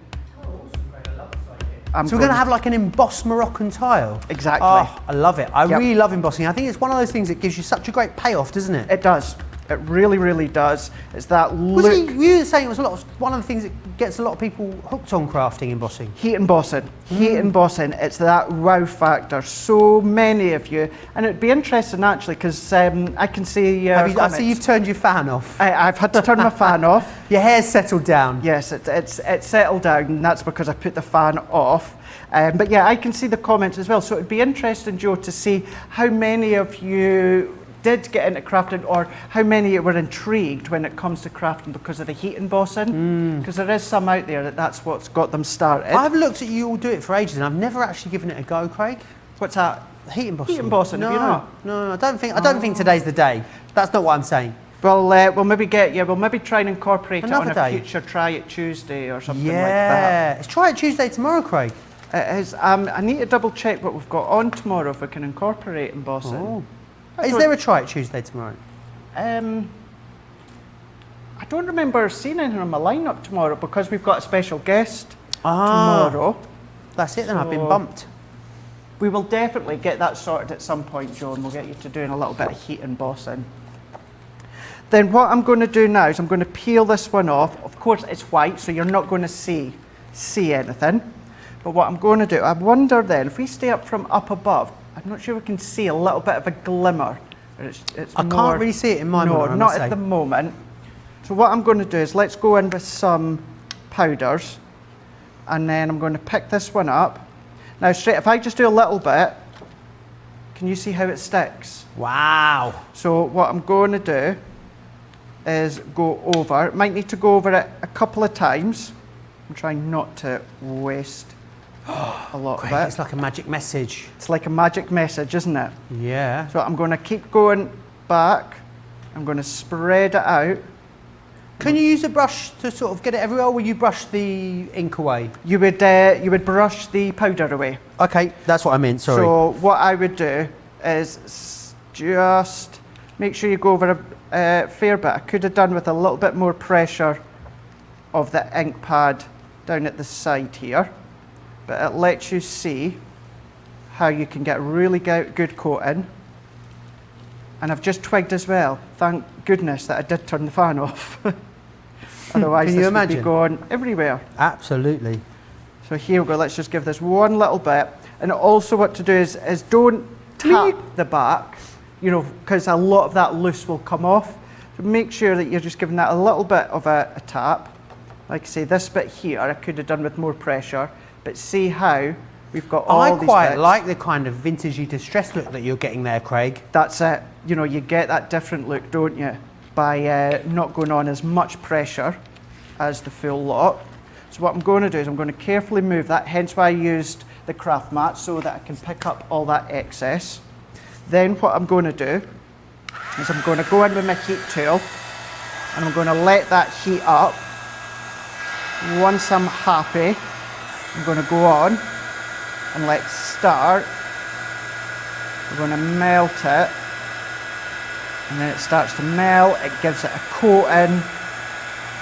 So we're going to have like an embossed Moroccan tile. Exactly. Oh, I love it. I Yep. really love embossing. I think it's one of those things that gives you such a great payoff, doesn't it? It does. It really, really does. It's that Was look. you were saying it was one of the things that gets a lot of people hooked on crafting embossing. Heat embossing. Heat embossing. It's that wow factor. So many of you, and it'd be interesting actually because I can see. I see you've turned your fan off. I've had to turn my fan off. Your hair's settled down. Yes, it's settled down, and that's because I put the fan off. But yeah, I can see the comments as well. So it'd be interesting, Joe, to see how many of you did get into crafting, or how many were intrigued when it comes to crafting because of the heat embossing. Because there is some out there that's what's got them started. I've looked at you all do it for ages, and I've never actually given it a go, Craig. What's that? Heat embossing. Heat embossing, No, have you not? no, I don't think today's the day. That's not what I'm saying. Well, we'll maybe try and incorporate Another it on day. a future Try It Tuesday or something Yeah, like that. let's try it Tuesday tomorrow, Craig. It is, I need to double check what we've got on tomorrow if we can incorporate embossing. Oh. Is there a try it Tuesday tomorrow? I don't remember seeing anything on my lineup tomorrow because we've got a special guest tomorrow. That's it then, I've been So- bumped. We will definitely get that sorted at some point, Joe, and we'll get you to doing a little bit of heat embossing. Then what I'm going to do now is I'm going to peel this one off. Of course, it's white, so you're not going to see anything. But what I'm going to do, I wonder then, if we stay up from up above, I'm not sure we can see a little bit of a glimmer. I can't really see it in my monitor, I No, must not at say. the moment. So what I'm going to do is let's go in with some powders, and then I'm going to pick this one up. Now straight, if I just do a little bit, can you see how it sticks? Wow. So what I'm going to do is go over, might need to go over it a couple of times. I'm trying not to waste a lot of it. It's like a magic message. It's like a magic message, isn't it? Yeah. So I'm going to keep going back. I'm going to spread it out. Can you use a brush to sort of get it everywhere, or will you brush the ink away? You would brush the powder away. Okay, that's what I meant, sorry. So what I would do is just make sure you go over a fair bit. I could have done with a little bit more pressure of the ink pad down at the side here, but it lets you see how you can get really good coating. And I've just twigged as well, thank goodness that I did turn the fan off. Otherwise Can you this would imagine? be going everywhere. Absolutely. So here we go, let's just give this one little bit. And also what to do is don't tap the back, you know, because a lot of that loose will come off. So make sure that you're just giving that a little bit of a tap. Like I say, this bit here, I could have done with more pressure, but see how we've got all I these quite bits. like the kind of vintagey distress look that you're getting there, Craig. That's it. You know, you get that different look, don't you? By not going on as much pressure as the full lot. So what I'm going to do is I'm going to carefully move that, hence why I used the craft mat, so that I can pick up all that excess. Then what I'm going to do is I'm going to go in with my heat tool, and I'm going to let that heat up. Once I'm happy, I'm going to go on, and let's start. We're going to melt it, and then it starts to melt, it gives it a coating.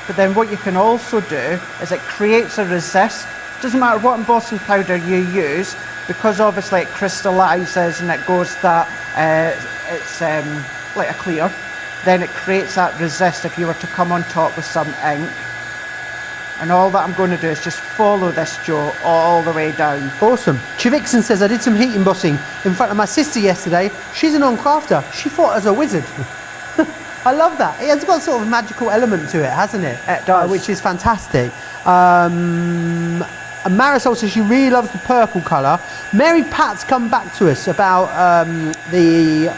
But then what you can also do is it creates a resist. Doesn't matter what embossing powder you use, because obviously it crystallizes and it goes that, it's like a clear, then it creates that resist if you were to come on top with some ink. And all that I'm going to do is just follow this, Joe, all the way down. Awesome. Chivixon says, I did some heat embossing in front of my sister yesterday. She's a non-crafter. She thought I was a wizard. I love that. It has got sort of a magical element to it, hasn't it? It does. Which is fantastic. And Marisol says she really loves the purple colour. Mary Pat's come back to us about the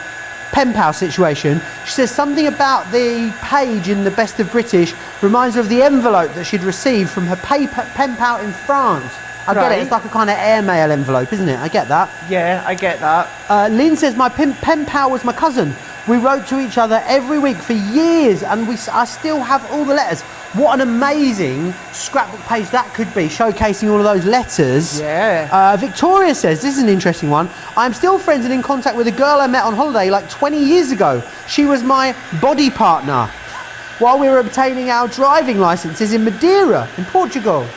pen pal situation. She says something about the page in the Best of British reminds her of the envelope that she'd received from her pen pal in France. I get it, it's like a kind of airmail envelope, isn't it? I get that. Yeah, I get that. Lynn says my pen pal was my cousin. We wrote to each other every week for years, and I still have all the letters. What an amazing scrapbook page that could be, showcasing all of those letters. Yeah. Victoria says, this is an interesting one. I'm still friends and in contact with a girl I met on holiday like 20 years ago. She was my body partner while we were obtaining our driving licenses in Madeira, in Portugal.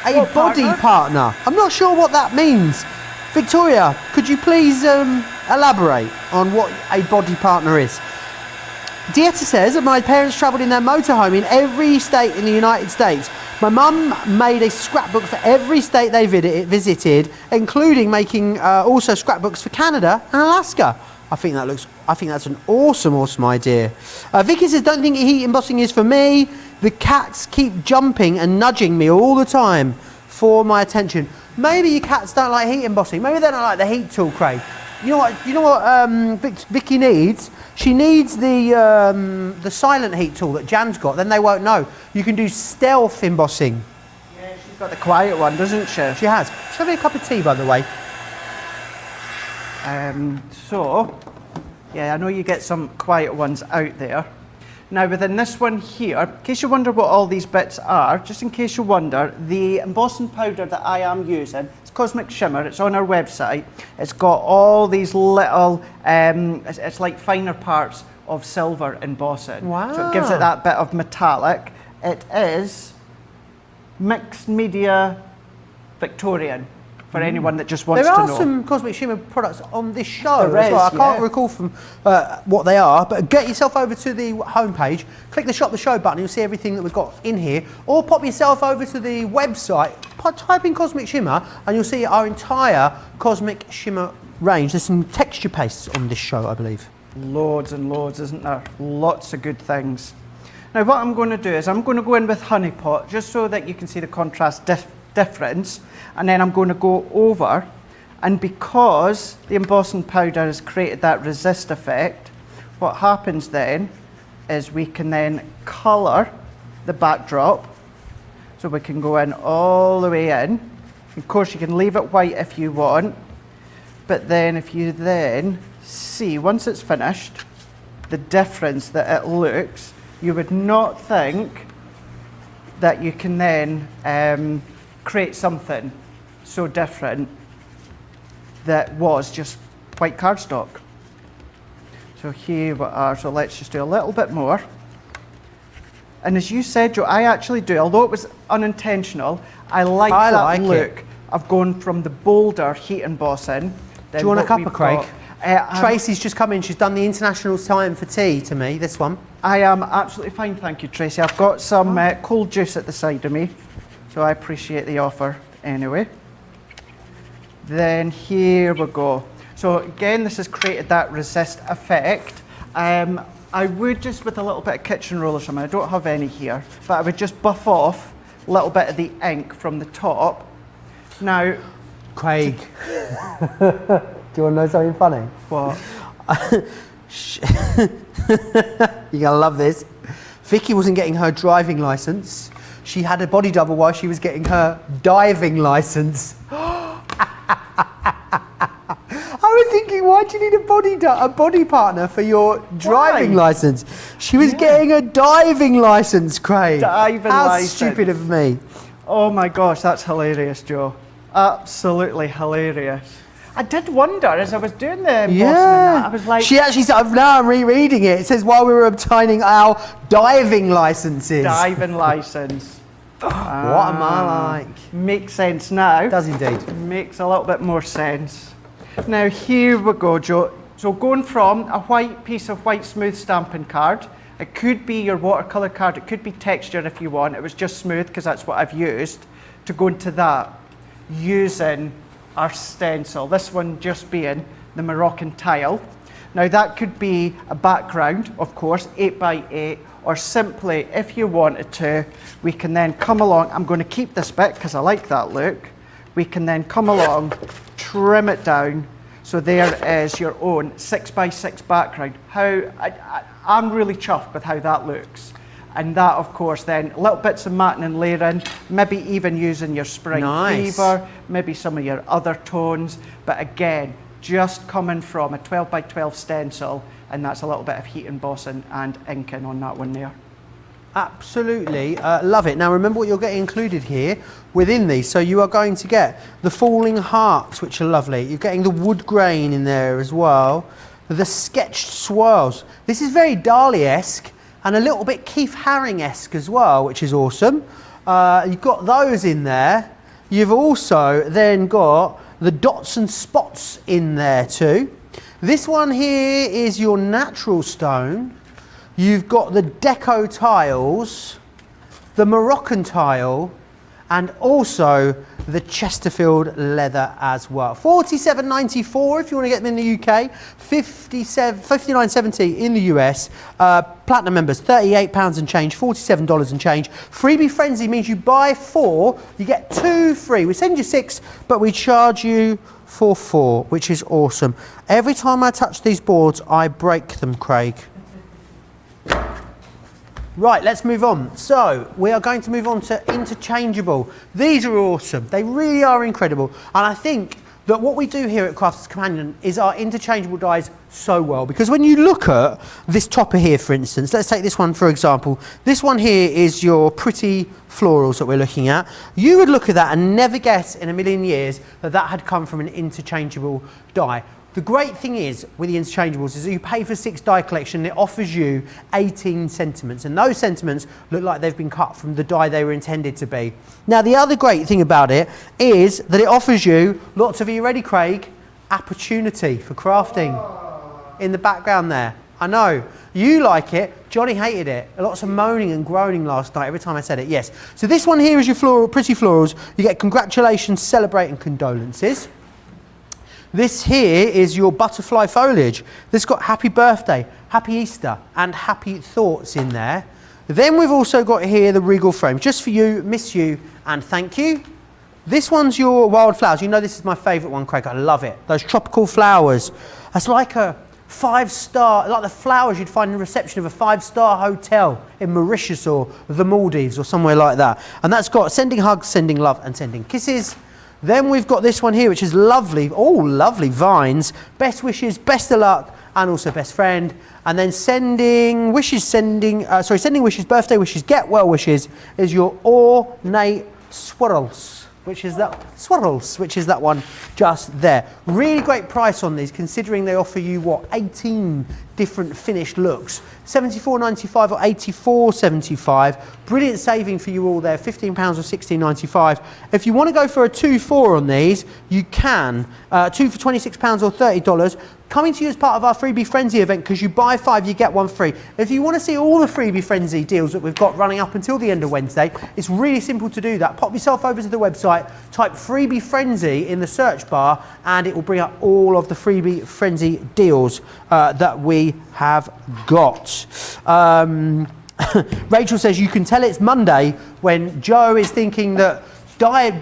A What body partner? partner. I'm not sure what that means. Victoria, could you please elaborate on what a body partner is? Dieta says that my parents travelled in their motorhome in every state in the United States. My mum made a scrapbook for every state they visited, including making also scrapbooks for Canada and Alaska. I think that's an awesome idea. Vicky says, don't think heat embossing is for me. The cats keep jumping and nudging me all the time for my attention. Maybe your cats don't like heat embossing. Maybe they don't like the heat tool, Craig. You know what Vicky needs? She needs the silent heat tool that Jan's got. Then they won't know. You can do stealth embossing. Yeah, she's got the quiet one, doesn't she? She has. Show me a cup of tea, by the way. So, yeah, I know you get some quiet ones out there. Now within this one here, in case you wonder what all these bits are, just in case you wonder, the embossing powder that I am using, it's Cosmic Shimmer, it's on our website. It's got all these little, it's like finer parts of silver embossing. Wow. So it gives it that bit of metallic. It is mixed media Victorian. For anyone that just wants There to are know. some Cosmic Shimmer products on this show There as well. I is, can't yeah. recall from what they are, but get yourself over to the homepage, click the Shop the Show button, you'll see everything that we've got in here, or pop yourself over to the website, type in Cosmic Shimmer, and you'll see our entire Cosmic Shimmer range. There's some texture pastes on this show, I believe. Loads and loads, isn't there? Lots of good things. Now what I'm going to do is I'm going to go in with Honey Pot, just so that you can see the contrast difference, and then I'm going to go over, and because the embossing powder has created that resist effect, what happens then is we can then colour the backdrop. So we can go in all the way in. Of course you can leave it white if you want, but then if you then see, once it's finished, the difference that it looks, you would not think that you can then create something so different that was just white cardstock. So here we are, so let's just do a little bit more. And as you said, Joe, I actually do, although it was unintentional, I like that look of going from the bolder heat embossing. Do you want a cup of Craig? Tracy's just come in, she's done the international time for tea to me, this one. I am absolutely fine, thank you, Tracy. I've got some cold juice at the side of me, so I appreciate the offer anyway. Then here we go. So again, this has created that resist effect. I would just, with a little bit of kitchen roller or something, I don't have any here, but I would just buff off a little bit of the ink from the top. Now, Craig, do you want to know something funny? what? You're gonna love this. Vicky wasn't getting her driving license. She had a body double while she was getting her diving license. I was thinking, why do you need a body partner for your driving license? She was getting a diving license, Craig. Diving license. How stupid of me. Oh my gosh, that's hilarious, Joe. Absolutely hilarious. I did wonder as I was doing the embossing and that, I was like... She actually said, now I'm rereading it. It says, while we were obtaining our diving licenses. Diving license. What am I like? Makes sense now. It does indeed. Makes a little bit more sense. Now here we go, Joe. So going from a white piece of white smooth stamping card, it could be your watercolour card, it could be texture if you want, it was just smooth because that's what I've used, to go into that using our stencil, this one just being the Moroccan tile. Now that could be a background, of course, 8x8, or simply, if you wanted to, we can then come along, I'm going to keep this bit because I like that look, we can then come along, trim it down, so there is your own 6x6 background. I'm really chuffed with how that looks. And that, of course, then little bits of matting and layering, maybe even using your Spring Fever, maybe some of your other tones. But again, just coming from a 12x12 stencil, and that's a little bit of heat embossing and inking on that one there. Absolutely, love it. Now remember what you're getting included here within these. So you are going to get the falling hearts, which are lovely. You're getting the wood grain in there as well. The sketched swirls. This is very Dali-esque and a little bit Keith Haring-esque as well, which is awesome. You've got those in there. You've also then got the dots and spots in there too. This one here is your natural stone. You've got the deco tiles, the Moroccan tile, and also the Chesterfield leather as well. $47.94 if you want to get them in the UK, $59.70 in the US. Platinum members, £38 and change, $47 and change. Freebie Frenzy means you buy 4, you get 2 free. We send you 6, but we charge you for 4, which is awesome. Every time I touch these boards, I break them, Craig. Right, let's move on. So, we are going to move on to Interchangeable. These are awesome. They really are incredible. And I think that what we do here at Crafters Companion is our interchangeable dies so well. Because when you look at this topper here, for instance, let's take this one for example. This one here is your pretty florals that we're looking at. You would look at that and never guess in a million years that that had come from an interchangeable die. The great thing is with the interchangeables is that you pay for 6 die collection and it offers you 18 sentiments, and those sentiments look like they've been cut from the die they were intended to be. Now the other great thing about it is that it offers you lots of, are you ready Craig, opportunity for crafting in the background there. I know, you like it, Johnny hated it. Lots of moaning and groaning last night every time I said it, yes. So this one here is your floral, pretty florals. You get congratulations, celebrate and condolences. This here is your butterfly foliage. This got happy birthday, happy Easter and happy thoughts in there. Then we've also got here the regal frame, just for you, miss you and thank you. This one's your wildflowers. You know this is my favourite one, Craig, I love it. Those tropical flowers. That's like a 5-star, like the flowers you'd find in the reception of a 5-star hotel in Mauritius or the Maldives or somewhere like that. And that's got sending hugs, sending love and sending kisses. Then we've got this one here, which is lovely, all lovely vines, best wishes, best of luck, and also best friend. And then sending wishes, sending wishes, birthday wishes, get well wishes is your ornate swirls, which is that one just there. Really great price on these, considering they offer you, what, 18 different finished looks. $74.95 or $84.75. Brilliant saving for you all there, £15 or $16.95. If you want to go for a 2-4 on these, you can. 2 for £26 or $30. Coming to you as part of our Freebie Frenzy event, because you buy 5, you get 1 free. If you want to see all the Freebie Frenzy deals that we've got running up until the end of Wednesday, it's really simple to do that. Pop yourself over to the website, type Freebie Frenzy in the search bar, and it will bring up all of the Freebie Frenzy deals that we have got. Rachel says you can tell it's Monday when Joe is thinking that Can't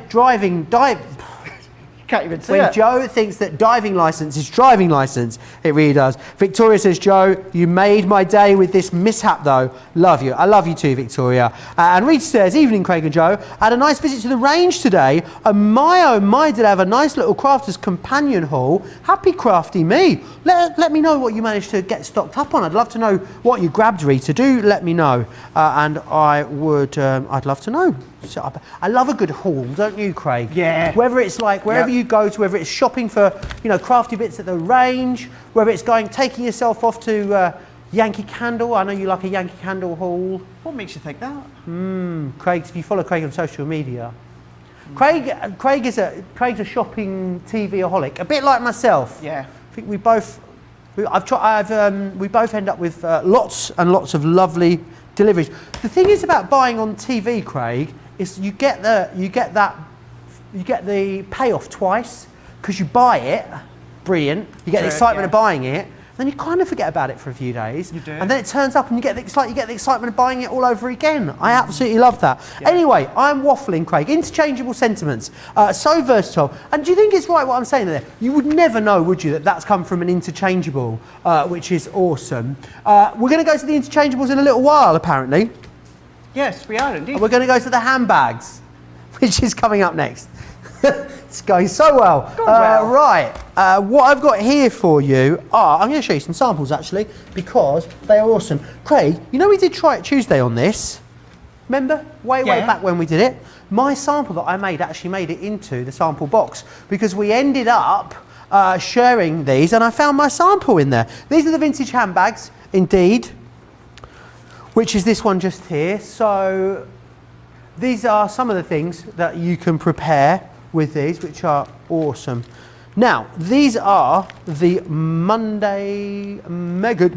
even see when it. Joe thinks that diving licence is driving licence, it really does. Victoria says, Joe, you made my day with this mishap though. Love you. I love you too, Victoria. And Rita says, evening, Craig and Joe. I had a nice visit to the range today. And my oh my, did I have a nice little crafters companion haul. Happy crafty me. Let me know what you managed to get stocked up on. I'd love to know what you grabbed, Rita. Do let me know. And I'd love to know. So I love a good haul, don't you, Craig? Yeah. Whether it's like wherever you go to, whether it's shopping for, you know, crafty bits at the range, whether it's taking yourself off to Yankee Candle. I know you like a Yankee Candle haul. What makes you think that? Craig, if you follow Craig on social media, Craig's a shopping TV-aholic, a bit like myself. Yeah. I think we both end up with lots and lots of lovely deliveries. The thing is about buying on TV, Craig, is you get the payoff twice, because you buy it, brilliant, you get the excitement of buying it, then you kind of forget about it for a few days. You do. And then it turns up and you get the excitement of buying it all over again. I absolutely love that. Yeah. Anyway, I'm waffling, Craig. Interchangeable sentiments, so versatile. And do you think it's right what I'm saying there? You would never know, would you, that that's come from an interchangeable, which is awesome. We're going to go to the interchangeables in a little while, apparently. Yes, we are indeed. We're going to go to the handbags, which is coming up next. It's going so well. Right, what I've got here for you are, I'm going to show you some samples actually, because they are awesome. Craig, you know we did Try It Tuesday on this? Remember? Way back when we did it? My sample that I made actually made it into the sample box, because we ended up sharing these and I found my sample in there. These are the vintage handbags, indeed, which is this one just here. So these are some of the things that you can prepare with these, which are awesome. Now, these are the Monday Mega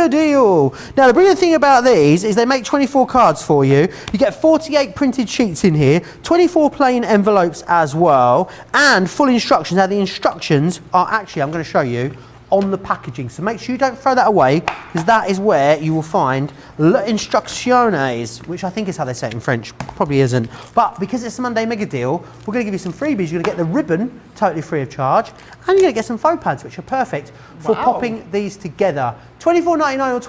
Deal. Now, the brilliant thing about these is they make 24 cards for you. You get 48 printed sheets in here, 24 plain envelopes as well, and full instructions. Now, the instructions are actually, I'm going to show you, on the packaging. So make sure you don't throw that away, because that is where you will find les instrucciones, which I think is how they say it in French. Probably isn't. But because it's a Monday Mega Deal, we're going to give you some freebies. You're going to get the ribbon totally free of charge, and you're going to get some faux pads, which are perfect for popping these together. $24.99 or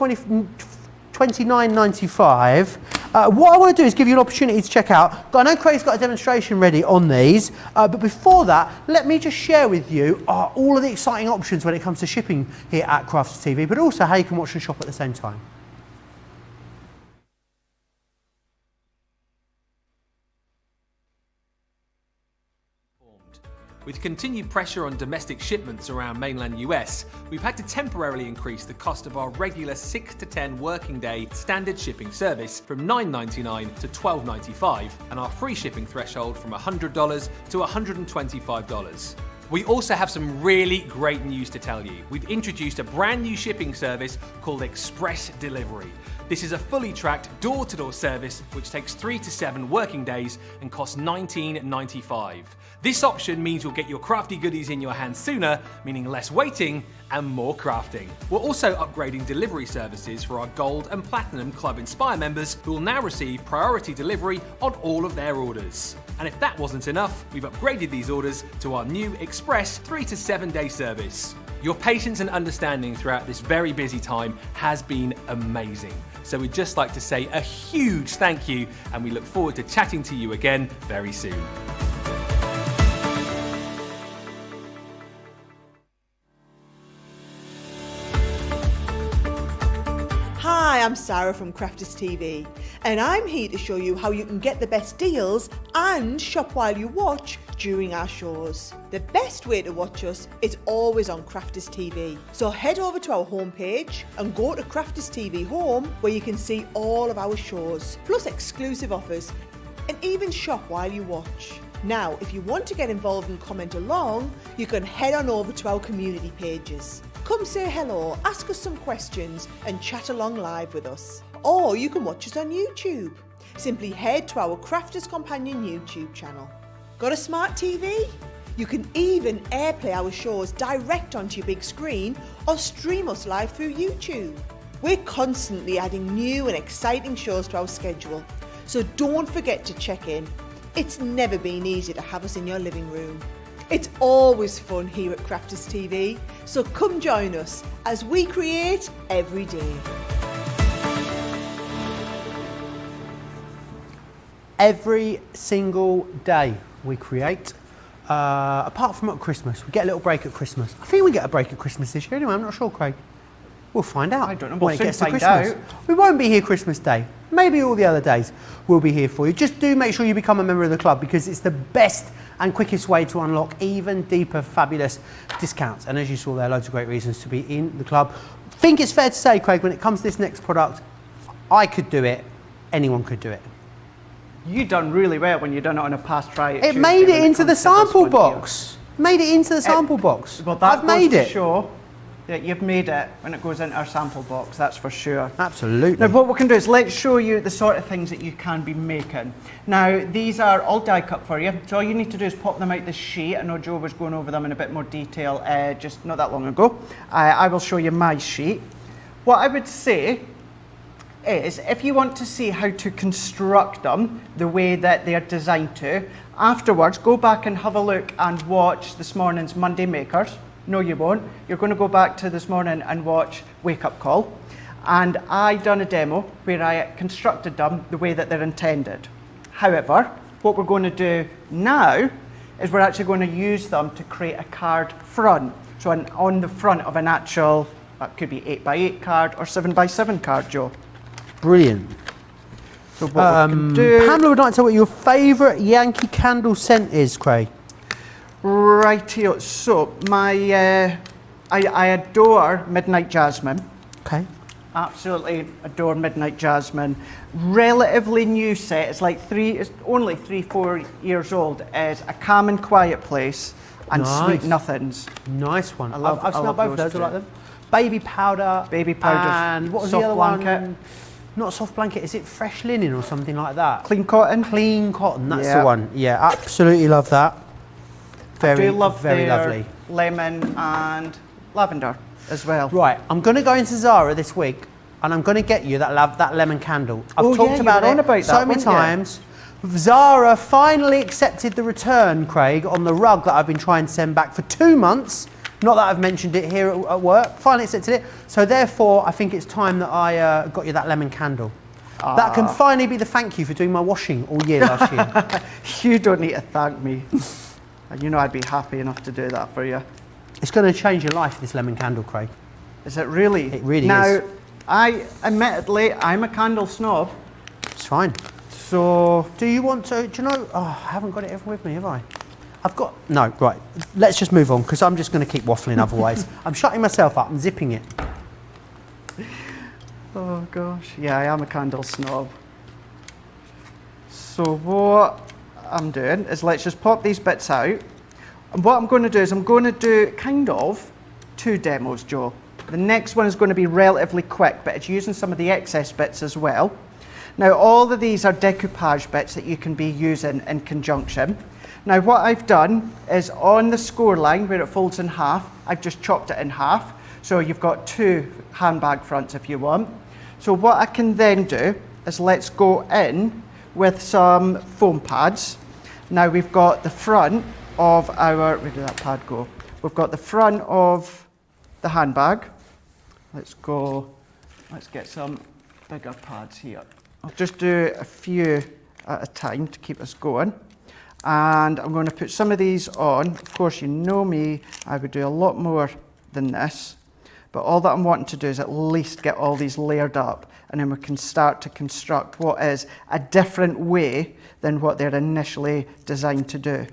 $29.95. What I want to do is give you an opportunity to check out. I know Craig's got a demonstration ready on these, but before that, let me just share with you all of the exciting options when it comes to shipping here at Crafters TV, but also how you can watch and shop at the same time. With continued pressure on domestic shipments around mainland US, we've had to temporarily increase the cost of our regular 6 to 10 working day standard shipping service from $9.99 to $12.95 and our free shipping threshold from $100 to $125. We also have some really great news to tell you. We've introduced a brand new shipping service called Express Delivery. This is a fully tracked door-to-door service which takes 3 to 7 working days and costs $19.95. This option means you'll get your crafty goodies in your hands sooner, meaning less waiting and more crafting. We're also upgrading delivery services for our Gold and Platinum Club Inspire members who will now receive priority delivery on all of their orders. And if that wasn't enough, we've upgraded these orders to our new Express 3 to 7 day service. Your patience and understanding throughout this very busy time has been amazing. So we'd just like to say a huge thank you, and we look forward to chatting to you again very soon. Hi, I'm Sarah from Crafters TV, and I'm here to show you how you can get the best deals and shop while you watch during our shows. The best way to watch us is always on Crafters TV. So head over to our homepage and go to Crafters TV Home, where you can see all of our shows, plus exclusive offers, and even shop while you watch. Now, if you want to get involved and comment along, you can head on over to our community pages. Come say hello, ask us some questions and chat along live with us. Or you can watch us on YouTube. Simply head to our Crafters Companion YouTube channel. Got a smart TV? You can even airplay our shows direct onto your big screen or stream us live through YouTube. We're constantly adding new and exciting shows to our schedule, so don't forget to check in. It's never been easy to have us in your living room. It's always fun here at Crafters TV, so come join us as we create every day. Every single day we create, apart from at Christmas. We get a little break at Christmas. I think we get a break at Christmas this year anyway, I'm not sure, Craig. We'll find out. I don't know, when we'll it gets soon to find Christmas. out. We won't be here Christmas Day. Maybe all the other days we'll be here for you. Just do make sure you become a member of the club, because it's the best and quickest way to unlock even deeper, fabulous discounts. And as you saw there, loads of great reasons to be in the club. I think it's fair to say, Craig, when it comes to this next product, I could do it, anyone could do it. You done really well when you done it on a past try. It made it into the sample box. Made it into the sample box. Well, that I've made goes to it. show that you've made it when it goes into our sample box, that's for sure. Absolutely. Now what we can do is let's show you the sort of things that you can be making. Now these are all die cut for you, so all you need to do is pop them out the sheet. I know Joe was going over them in a bit more detail just not that long ago. I will show you my sheet. What I would say is, if you want to see how to construct them the way that they are designed to, afterwards go back and have a look and watch this morning's Monday Makers. No, you won't. You're going to go back to this morning and watch Wake Up Call. And I done a demo where I constructed them the way that they're intended. However, what we're going to do now is we're actually going to use them to create a card front. So on the front of an actual, that could be 8x8 card or 7x7 card, Joe. Brilliant. So what we can do... Pamela would like to know what your favourite Yankee Candle scent is, Craig. Rightio. So my, I adore Midnight Jasmine. Okay. Absolutely adore Midnight Jasmine. Relatively new set. It's like it's only 3-4 years old. It's A Calm and Quiet Place and Sweet Nothings. Nice one. I've smelled both of those. I like them. Baby powder. Baby powder. And what was soft the other blanket. one? Not soft blanket. Is it fresh linen or something like that? Clean cotton. Clean cotton. That's the one. Yeah, absolutely love that. Very, I do love very their lovely. lemon and lavender as well. Right, I'm going to go into Zara this week and I'm going to get you that lemon candle. I've Oh, talked yeah, you about were on it about so that, many weren't you? times. Zara finally accepted the return, Craig, on the rug that I've been trying to send back for 2 months. Not that I've mentioned it here at work. Finally accepted it. So therefore, I think it's time that I got you that lemon candle. That can finally be the thank you for doing my washing all year last year. You don't need to thank me. And you know I'd be happy enough to do that for you. It's going to change your life, this lemon candle, Craig. Is it really? It really now, is. Admittedly, I'm a candle snob. It's fine. So, Do you want to, do you know, I haven't got it ever with me, have I? No, right, let's just move on because I'm just going to keep waffling otherwise. I'm shutting myself up and zipping it. oh gosh, yeah, I am a candle snob. So what I'm doing is let's just pop these bits out. And what I'm going to do is I'm going to do kind of 2 demos, Joe. The next one is going to be relatively quick, but it's using some of the excess bits as well. Now, all of these are decoupage bits that you can be using in conjunction. Now, what I've done is on the score line where it folds in half, I've just chopped it in half. So you've got 2 handbag fronts if you want. So what I can then do is let's go in with some foam pads. Now we've got the front of our, where did that pad go? We've got the front of the handbag. Let's get some bigger pads here. I'll just do a few at a time to keep us going. And I'm going to put some of these on. Of course, you know me, I would do a lot more than this. But all that I'm wanting to do is at least get all these layered up, and then we can start to construct what is a different way than what they're initially designed to do.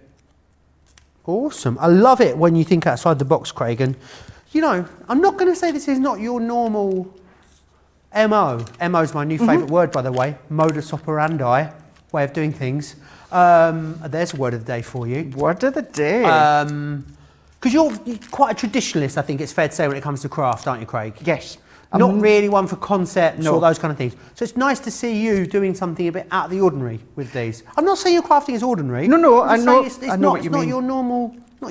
Awesome. I love it when you think outside the box, Craig. And, you know, I'm not going to say this is not your normal MO. MO is my new favourite word, by the way. Modus operandi, way of doing things. There's a word of the day for you. Word of the day. Because you're quite a traditionalist, I think it's fair to say, when it comes to craft, aren't you, Craig? Yes. Not really one for concepts No. or those kind of things. So it's nice to see you doing something a bit out of the ordinary with these. I'm not saying your crafting is ordinary. No, I'm I just know- saying it's I know not, what you it's not mean.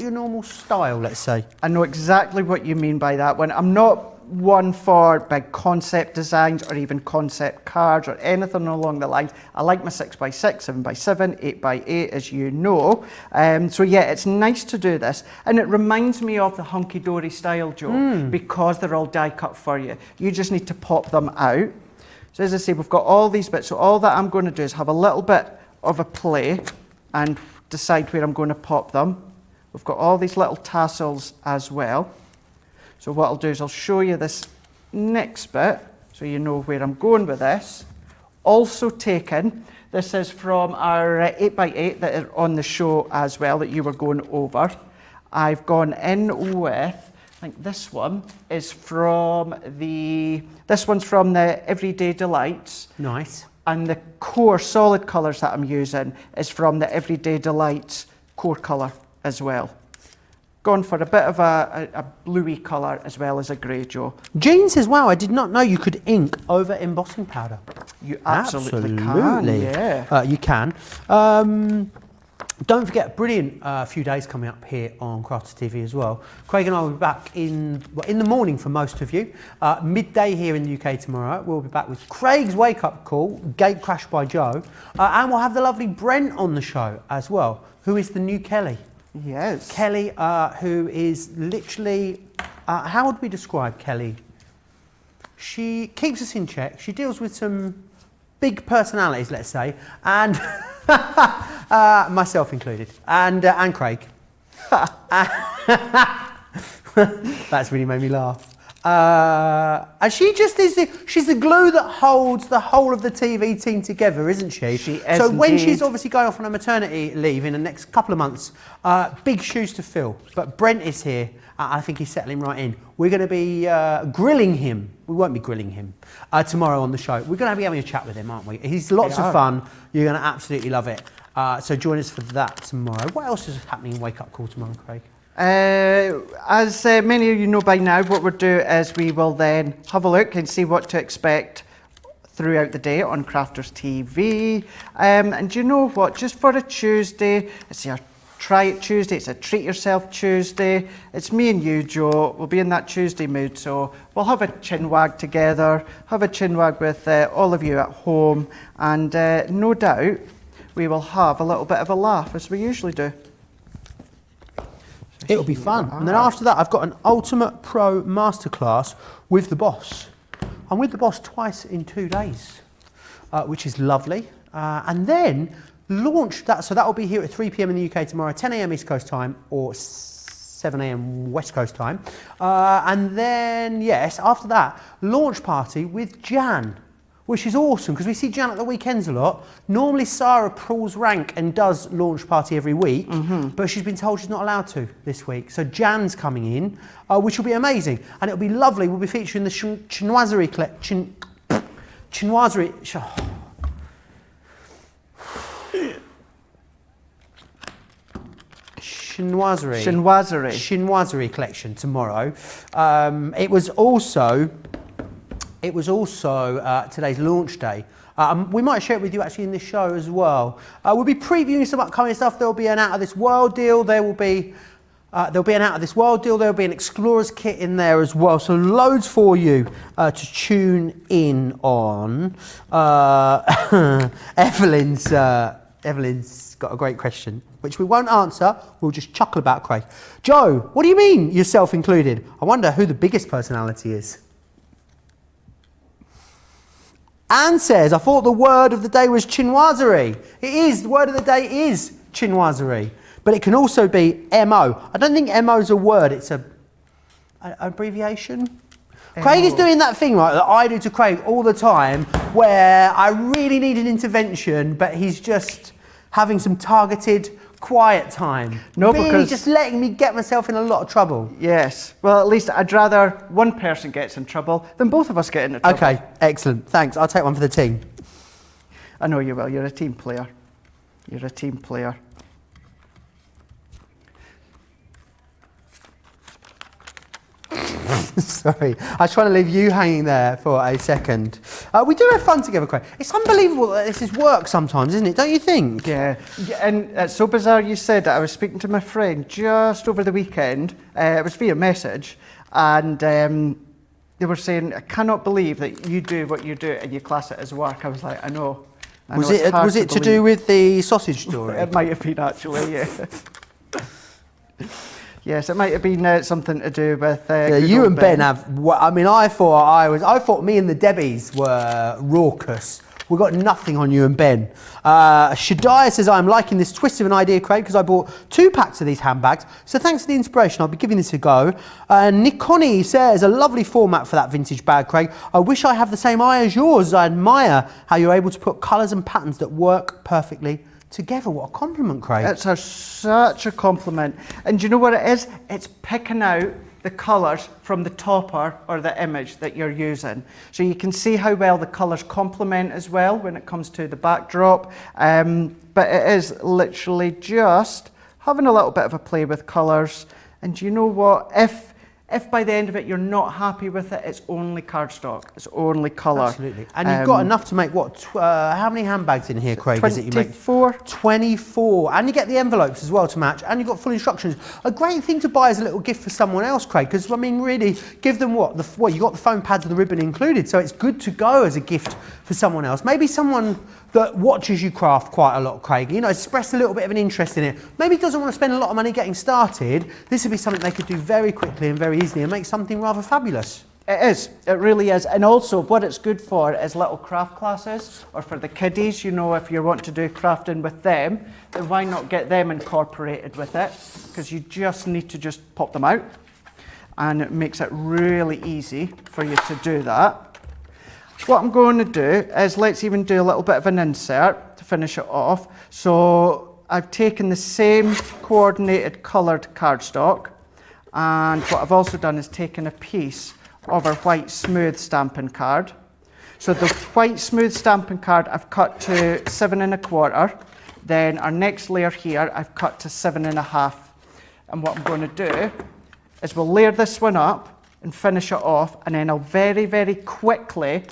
your normal style, let's say. I know exactly what you mean by that one. I'm not one for big concept designs or even concept cards or anything along the lines. I like my 6x6, 7x7, 8x8, as you know. So yeah, it's nice to do this. And it reminds me of the hunky-dory style, Joe, because they're all die cut for you. You just need to pop them out. So as I say, we've got all these bits. So all that I'm going to do is have a little bit of a play and decide where I'm going to pop them. We've got all these little tassels as well. So what I'll do is I'll show you this next bit so you know where I'm going with this. Also taken, this is from our 8x8 that are on the show as well that you were going over. I've gone in with, I think this one is from this one's from the Everyday Delights. Nice. And the core solid colours that I'm using is from the Everyday Delights core colour as well. Gone for a bit of a bluey colour as well as a grey, Joe. Jean says, wow, I did not know you could ink over embossing powder. You absolutely can, yeah. You can. Don't forget, a brilliant few days coming up here on Crafters TV as well. Craig and I will be back in the morning for most of you. Midday here in the UK tomorrow. We'll be back with Craig's Wake Up Call, Gate Crash by Joe. And we'll have the lovely Brent on the show as well, who is the new Kelly. Yes. Kelly, who is literally, how would we describe Kelly? She keeps us in check. She deals with some big personalities, let's say, and myself included, and Craig. That's really made me laugh. And she just is she's the glue that holds the whole of the TV team together, isn't she? She is So when indeed. she's obviously going off on a maternity leave in the next couple of months, big shoes to fill. But Brent is here. I think he's settling right in. We're going to be grilling him. We won't be grilling him tomorrow on the show. We're going to be having a chat with him, aren't we? He's lots of fun. You're going to absolutely love it. So join us for that tomorrow. What else is happening in Wake Up Call tomorrow, Craig? As many of you know by now, what we'll do is we will then have a look and see what to expect throughout the day on Crafters TV. And you know what? Just for a Tuesday, it's our Try It Tuesday, it's a Treat Yourself Tuesday. It's me and you, Joe. We'll be in that Tuesday mood, so we'll have a chin wag together, have a chin wag with all of you at home, and no doubt we will have a little bit of a laugh, as we usually do. It'll be fun. And then after that, I've got an Ultimate Pro Masterclass with the boss. I'm with the boss twice in 2 days, which is lovely. And then launch that. So that will be here at 3 p.m. in the UK tomorrow, 10 a.m. East Coast time or 7 a.m. West Coast time. And then, yes, after that, launch party with Jan, which is awesome because we see Jan at the weekends a lot. Normally Sarah pulls rank and does launch party every week, but she's been told she's not allowed to this week. So Jan's coming in, which will be amazing. And it'll be lovely. We'll be featuring the chinoiserie collection. Chinoiserie. Chinoiserie collection tomorrow. It was also today's launch day. We might share it with you actually in this show as well. We'll be previewing some upcoming stuff. There will be an Out of This World deal. There'll be an Out of This World deal. There'll be an Explorer's kit in there as well. So loads for you to tune in on. Evelyn's got a great question, which we won't answer. We'll just chuckle about, Craig. Joe, what do you mean, yourself included? I wonder who the biggest personality is. Anne says, I thought the word of the day was chinoiserie. It is, the word of the day is chinoiserie. But it can also be MO. I don't think MO is a word, it's an abbreviation. Craig is doing that thing, right, that I do to Craig all the time, where I really need an intervention, but he's just having some targeted quiet time. No, really because just letting me get myself in a lot of trouble. Yes. Well, at least I'd rather one person gets in trouble than both of us get into trouble. Okay, excellent. Thanks. I'll take one for the team. I know you will. You're a team player. You're a team player. Sorry, I was trying to leave you hanging there for a second. We do have fun together, Craig. It's unbelievable that this is work sometimes, isn't it? Don't you think? Yeah, and it's so bizarre you said that. I was speaking to my friend just over the weekend. It was via message, and they were saying, I cannot believe that you do what you do and you class it as work. I was like, I know. Was it to do with the sausage story? It might have been actually, yeah. Yes, it might have been something to do with. Yeah, you and Ben have. I mean, I thought me and the Debbies were raucous. We got nothing on you and Ben. Shadiah says, I'm liking this twist of an idea, Craig, because I bought 2 packs of these handbags. So thanks for the inspiration. I'll be giving this a go. Nikoni says, a lovely format for that vintage bag, Craig. I wish I have the same eye as yours. I admire how you're able to put colours and patterns that work perfectly together. What a compliment, Craig. It's such a compliment. And do you know what it is? It's picking out the colours from the topper or the image that you're using. So you can see how well the colours complement as well when it comes to the backdrop. But it is literally just having a little bit of a play with colours. And do you know what? If by the end of it you're not happy with it, it's only cardstock. It's only colour. Absolutely. And you've got enough to make what? How many handbags in here, Craig? 24. 24. And you get the envelopes as well to match. And you've got full instructions. A great thing to buy as a little gift for someone else, Craig, because, I mean, really, give them what? You got the foam pads and the ribbon included. So it's good to go as a gift for someone else. Maybe someone that watches you craft quite a lot, Craig, you know, express a little bit of an interest in it. Maybe doesn't want to spend a lot of money getting started. This would be something they could do very quickly and very easily and make something rather fabulous. It is, it really is. And also what it's good for is little craft classes, or for the kiddies, you know, if you want to do crafting with them, then why not get them incorporated with it? Because you just need to just pop them out. and it makes it really easy for you to do that. What I'm going to do is, let's even do a little bit of an insert to finish it off. So I've taken the same coordinated coloured cardstock, and what I've also done is taken a piece of our white smooth stamping card. So the white smooth stamping card I've cut to 7 1/4. Then our next layer here I've cut to 7 1/2. And what I'm going to do is we'll layer this one up and finish it off, and then I'll very, very quickly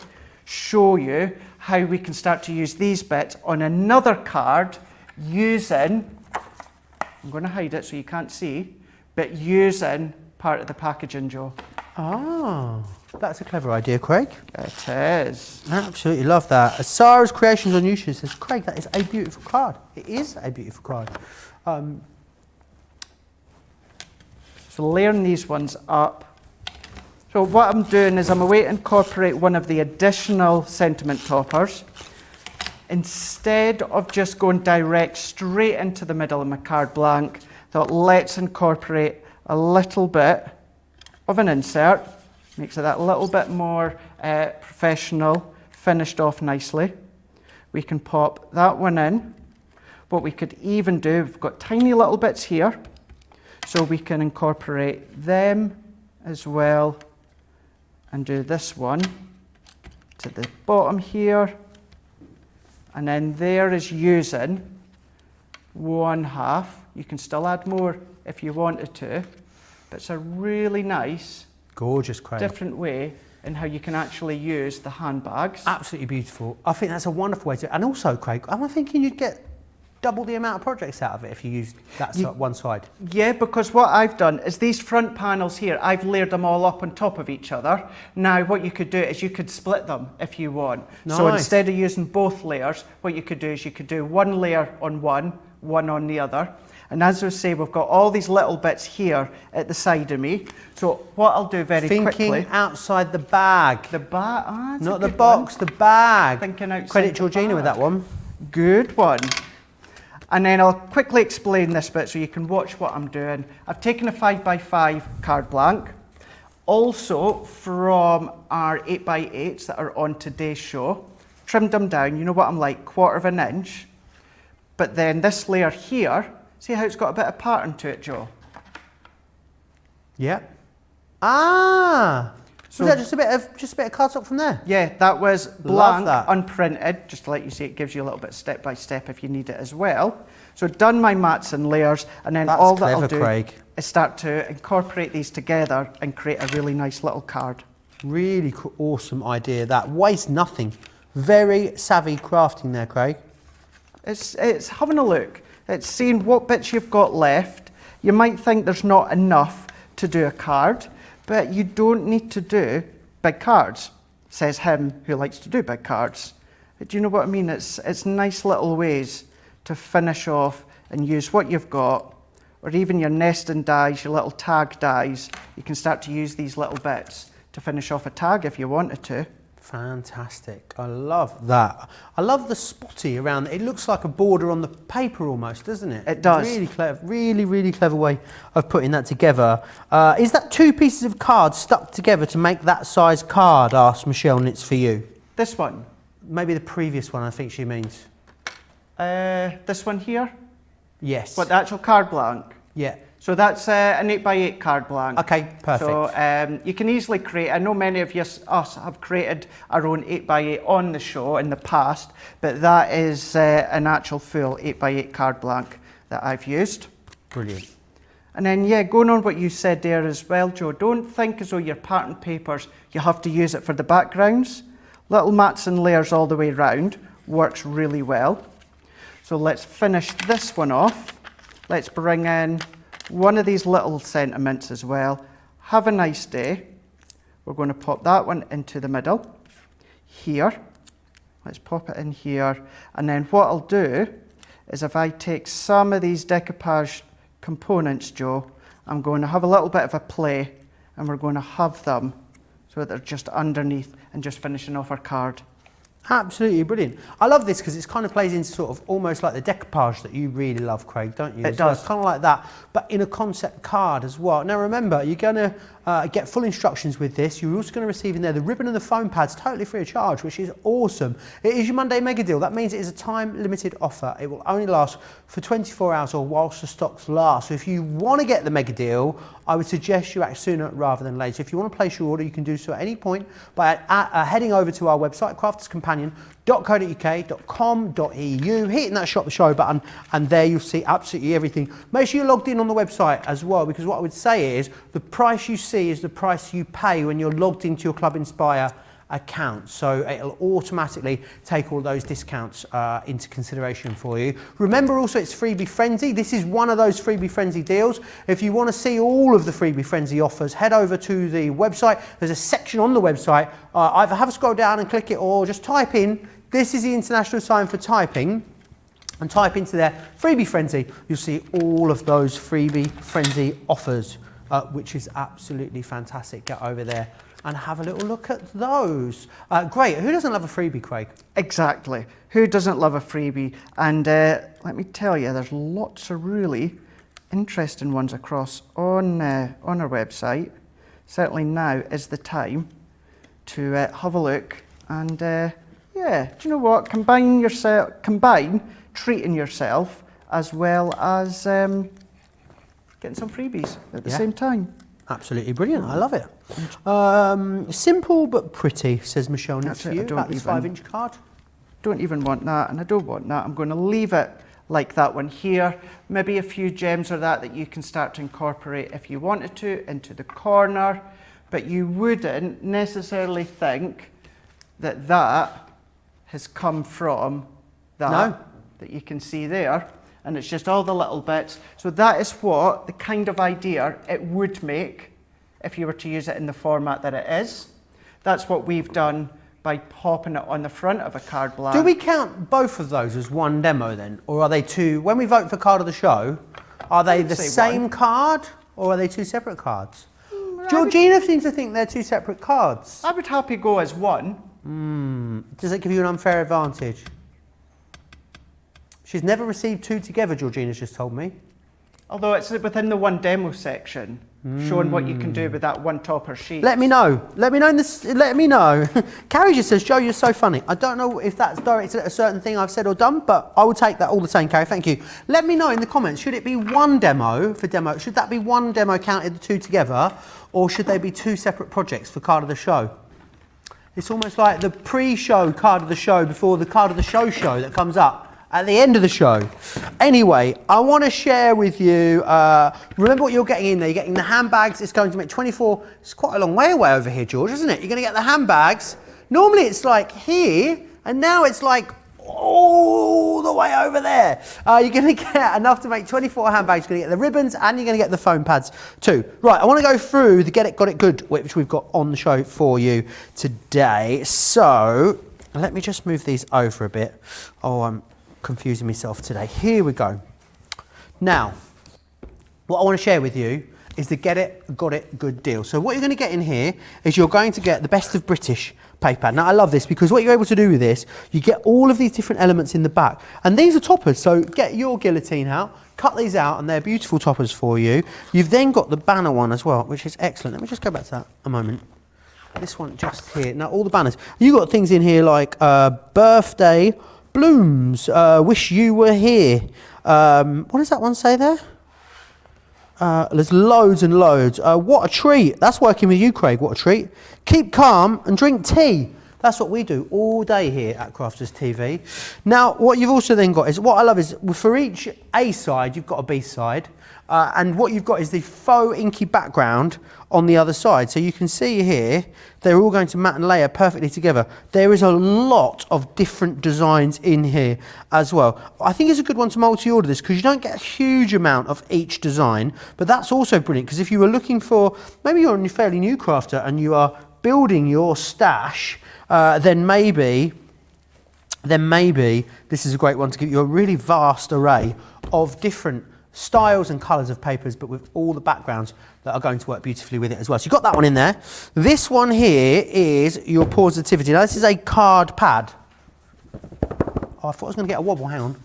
show you how we can start to use these bits on another card using, I'm going to hide it so you can't see, but using part of the packaging, Joe. Oh, that's a clever idea, Craig. It is. I absolutely love that. Sarah's Creations on YouTube says, Craig, that is a beautiful card. It is a beautiful card. So layering these ones up. So what I'm doing is I'm going to incorporate one of the additional sentiment toppers. Instead of just going direct straight into the middle of my card blank, thought let's incorporate a little bit of an insert. Makes it that little bit more professional, finished off nicely. We can pop that one in. What we could even do, we've got tiny little bits here, so we can incorporate them as well and do this one to the bottom here. And then there is using 1/2. You can still add more if you wanted to, but it's a really nice, gorgeous, Craig, different way in how you can actually use the handbags. Absolutely beautiful. I think that's a wonderful way to, and also, Craig, I'm thinking you'd get double the amount of projects out of it if you used that one side. Yeah, because what I've done is these front panels here, I've layered them all up on top of each other. Now what you could do is you could split them if you want. Nice. So instead of using both layers, what you could do is you could do one layer on one on the other. And as I say, we've got all these little bits here at the side of me. So what I'll do very quickly... Thinking outside the bag. The bag? Ah, not the box, the bag. Thinking outside Credit the Georgina bag. with that one. Good one. And then I'll quickly explain this bit so you can watch what I'm doing. I've taken a 5x5 card blank. Also from our 8x8s that are on today's show. Trimmed them down, you know what I'm like, 1/4 inch. But then this layer here, see how it's got a bit of pattern to it, Joe? Yeah. Ah! So was that just a bit of cardstock from there? Yeah, that was blank, that. unprinted, just to let you see, it gives you a little bit step by step if you need it as well. So done my mats and layers, and then That's all that clever, I'll do Craig. is start to incorporate these together and create a really nice little card. Really awesome idea. That waste nothing. Very savvy crafting there, Craig. It's having a look. It's seeing what bits you've got left. You might think there's not enough to do a card, but you don't need to do big cards, says him who likes to do big cards. But do you know what I mean? It's nice little ways to finish off and use what you've got, or even your nesting dies, your little tag dies. You can start to use these little bits to finish off a tag if you wanted to. Fantastic. I love that. I love the spotty around. It looks like a border on the paper almost, doesn't it? It does. Really clever, really clever way of putting that together. Is that 2 pieces of card stuck together to make that size card? Asked Michelle, and it's for you. This one. Maybe the previous one, I think she means. This one here? Yes. What, the actual card blank? Yeah. So that's an 8x8 card blank. Okay, perfect. So you can easily create, I know many of us have created our own 8x8 on the show in the past, but that is an actual full 8x8 card blank that I've used. Brilliant. And then, yeah, going on what you said there as well, Joe, don't think as though your pattern papers, you have to use it for the backgrounds. Little mats and layers all the way round works really well. So let's finish this one off. Let's bring in one of these little sentiments as well. Have a nice day. We're going to pop that one into the middle here. Let's pop it in here. And then what I'll do is if I take some of these decoupage components, Joe, I'm going to have a little bit of a play, and we're going to have them so that they're just underneath and just finishing off our card. Absolutely brilliant. I love this because it kind of plays into sort of almost like the decoupage that you really love, Craig, don't you? It does. It's kind of like that, but in a concept card as well. Now remember, you're going to get full instructions with this. You're also going to receive in there the ribbon and the foam pads totally free of charge, which is awesome. It is your Monday mega deal. That means it is a time limited offer. It will only last for 24 hours or whilst the stocks last. So if you want to get the mega deal, I would suggest you act sooner rather than later. If you want to place your order, you can do so at any point by heading over to our website, crafterscompanion.co.uk.com.au, hitting that shop the show button, and there you'll see absolutely everything. Make sure you're logged in on the website as well, because what I would say is the price you see is the price you pay when you're logged into your Club Inspire account. So it'll automatically take all those discounts into consideration for you. Remember also it's Freebie Frenzy. This is one of those Freebie Frenzy deals. If you want to see all of the Freebie Frenzy offers, head over to the website. There's a section on the website. Either have a scroll down and click it, or just type in, this is the international sign for typing, and type into there Freebie Frenzy. You'll see all of those Freebie Frenzy offers, which is absolutely fantastic. Get over there and have a little look at those. Great. Who doesn't love a freebie, Craig? Exactly. Who doesn't love a freebie? And let me tell you, there's lots of really interesting ones across on our website. Certainly now is the time to have a look. And yeah, do you know what? Combine treating yourself as well as getting some freebies at the same time. Absolutely brilliant. I love it. Simple but pretty, says Michelle next to you, about this 5-inch card. Don't even want that, and I don't want that. I'm going to leave it like that one here. Maybe a few gems or that you can start to incorporate if you wanted to into the corner, but you wouldn't necessarily think that that has come from that that you can see there. And it's just all the little bits. So that is what the kind of idea it would make if you were to use it in the format that it is. That's what we've done by popping it on the front of a card blank. Do we count both of those as one demo then? Or are they two, when we vote for card of the show, are they the same card or are they two separate cards? Georgina seems to think they're two separate cards. I would happily go as one. Does it give you an unfair advantage? She's never received two together, Georgina's just told me. Although it's within the one demo section, showing what you can do with that one topper sheet. Let me know. Let me know in this. Let me know. Carrie just says, Joe, you're so funny. I don't know if that's directed at a certain thing I've said or done, but I will take that all the same, Carrie. Thank you. Let me know in the comments. Should it be one demo for demo? Should that be one demo counted the two together, or should they be two separate projects for card of the show? It's almost like the pre-show card of the show before the card of the show that comes up at the end of the show. Anyway, I want to share with you, remember what you're getting in there. You're getting the handbags. It's going to make 24, it's quite a long way away over here, George, isn't it? You're going to get the handbags. Normally it's like here, and now it's like all the way over there. You're going to get enough to make 24 handbags. You're going to get the ribbons, and you're going to get the foam pads too. Right, I want to go through the Get It, Got It Good, which we've got on the show for you today. So let me just move these over a bit. Oh, I'm confusing myself today. Here we go. Now, what I want to share with you is the Get It, Got It Good deal. So what you're going to get in here is you're going to get the Best of British paper. Now I love this because what you're able to do with this, you get all of these different elements in the back. And these are toppers, so get your guillotine out, cut these out, and they're beautiful toppers for you. You've then got the banner one as well, which is excellent. Let me just go back to that a moment. This one just here. Now all the banners. You've got things in here like birthday blooms, wish you were here. What does that one say there? There's loads and loads. What a treat. That's working with you, Craig. What a treat. Keep calm and drink tea. That's what we do all day here at Crafters TV. Now, what you've also then got is, what I love is, for each A side, you've got a B side. And what you've got is the faux inky background on the other side. So you can see here, they're all going to mat and layer perfectly together. There is a lot of different designs in here as well. I think it's a good one to multi-order this because you don't get a huge amount of each design, but that's also brilliant because if you were looking for, maybe you're a fairly new crafter and you are building your stash, then maybe this is a great one to give you a really vast array of different styles and colours of papers, but with all the backgrounds that are going to work beautifully with it as well. So you've got that one in there. This one here is your positivity. Now this is a card pad. Oh, I thought I was going to get a wobble. Hang on.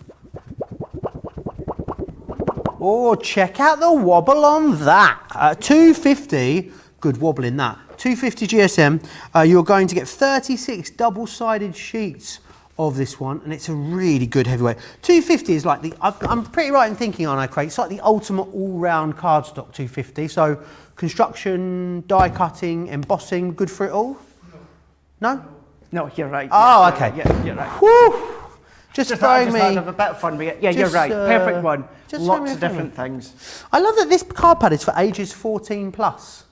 Oh, check out the wobble on that. 250, good wobble in that. 250 GSM, you're going to get 36 double-sided sheets of this one, and it's a really good heavyweight. 250 is like I'm pretty right in thinking, aren't I, Craig? It's like the ultimate all-round cardstock 250. So construction, die cutting, embossing, good for it all? No? No, you're right. Oh, yeah, okay. Yeah, you're right. Woo! Just throwing me. Have a bit of fun with it. Yeah, you're right. Perfect one. just Lots of different things. I love that this card pad is for ages 14 plus.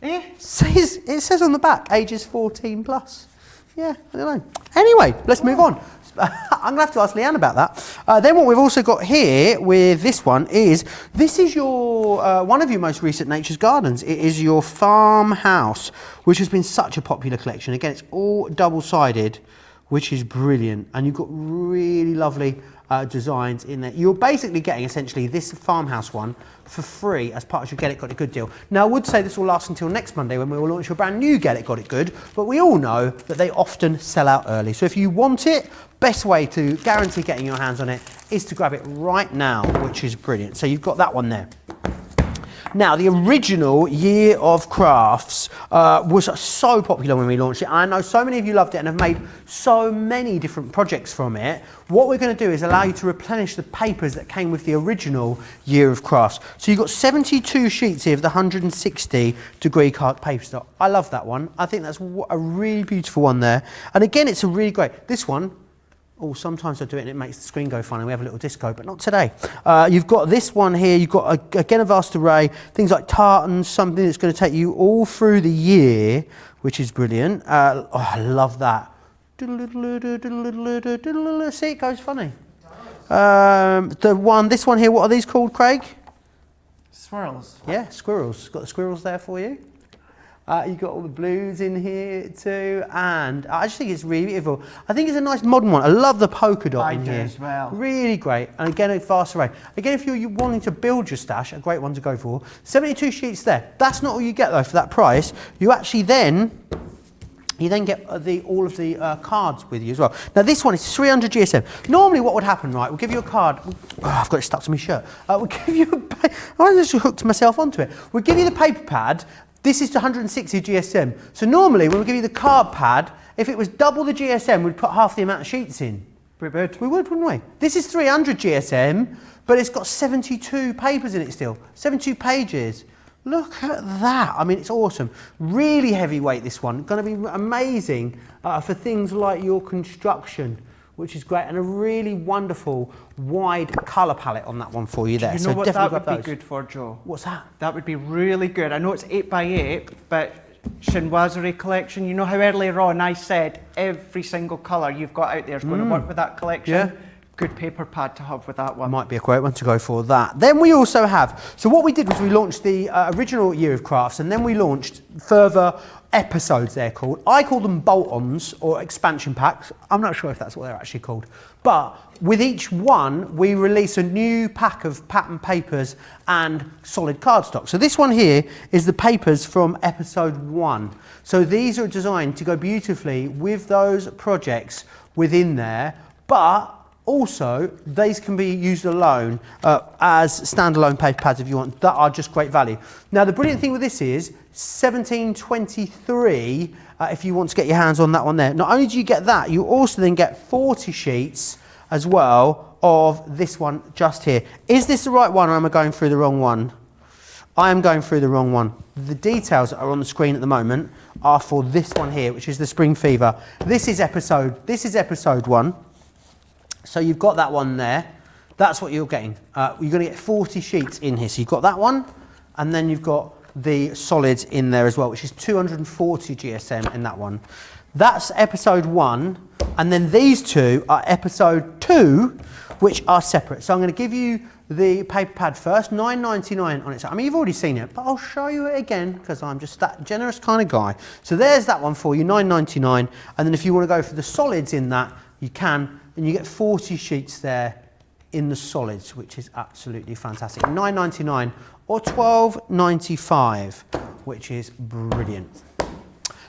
Eh? It says on the back, ages 14 plus. Yeah, I don't know. Anyway, let's move on. I'm going to have to ask Leanne about that. Then what we've also got here with this one is, this is your one of your most recent Nature's Gardens. It is your farmhouse, which has been such a popular collection. Again, it's all double-sided, which is brilliant. And you've got really lovely designs in there. You're basically getting essentially this farmhouse one for free as part of your Get It Got It Good deal. Now, I would say this will last until next Monday when we will launch your brand new Get It Got It Good, but we all know that they often sell out early. So if you want it, best way to guarantee getting your hands on it is to grab it right now, which is brilliant. So you've got that one there. Now, the original Year of Crafts was so popular when we launched it. I know so many of you loved it and have made so many different projects from it. What we're going to do is allow you to replenish the papers that came with the original Year of Crafts. So you've got 72 sheets here of the 160-degree card paper stock. I love that one. I think that's a really beautiful one there. And again, it's a really great... This one... Oh, sometimes I do it and it makes the screen go funny. We have a little disco, but not today. You've got this one here. You've got, again, a vast array. Things like tartans, something that's going to take you all through the year, which is brilliant. Oh, I love that. See, it goes funny. This one here, what are these called, Craig? Swirls. Yeah, squirrels. Got the squirrels there for you. You've got all the blues in here too, and I just think it's really beautiful. I think it's a nice modern one. I love the polka dot in here. I do as well. Really great. And again, a vast array. Again, if you're wanting to build your stash, a great one to go for. 72 sheets there. That's not all you get though for that price. You actually then get all of the cards with you as well. Now this one is 300 GSM. Normally what would happen, right, we'll give you a card. Oh, I've got it stuck to my shirt. We'll give you I just hooked myself onto it. We'll give you the paper pad. This is 160 GSM. So normally when we give you the card pad, if it was double the GSM, we'd put half the amount of sheets in. We would. We would, wouldn't we? This is 300 GSM, but it's got 72 papers in it still. 72 pages. Look at that. I mean, it's awesome. Really heavyweight, this one. Going to be amazing for things like your construction, which is great, and a really wonderful wide colour palette on that one for you there. You know so what definitely that would grab be those. good for, Joe? What's that? That would be really good. I know it's 8x8, but chinoiserie collection, you know how earlier on I said every single colour you've got out there is going to work with that collection? Yeah. Good paper pad to have with that one. Might be a great one to go for that. Then we also have, so what we did was we launched the original Year of Crafts, and then we launched further episodes, they're called. I call them bolt-ons or expansion packs. I'm not sure if that's what they're actually called. But with each one, we release a new pack of pattern papers and solid cardstock. So this one here is the papers from episode 1. So these are designed to go beautifully with those projects within there, but also, these can be used alone as standalone paper pads if you want. That are just great value. Now, the brilliant thing with this is 1723, if you want to get your hands on that one there. Not only do you get that, you also then get 40 sheets as well of this one just here. Is this the right one, or am I going through the wrong one? I am going through the wrong one. The details that are on the screen at the moment are for this one here, which is the Spring Fever. This is episode 1. So you've got that one there. That's what you're getting. You're going to get 40 sheets in here. So you've got that one, and then you've got the solids in there as well, which is 240 GSM in that one. That's episode 1, and then these two are episode 2, which are separate. So I'm going to give you the paper pad first, $9.99 on its own. I mean, you've already seen it, but I'll show you it again because I'm just that generous kind of guy. So there's that one for you, $9.99, and then if you want to go for the solids in that, you can. And you get 40 sheets there in the solids, which is absolutely fantastic. $9.99 or $12.95, which is brilliant.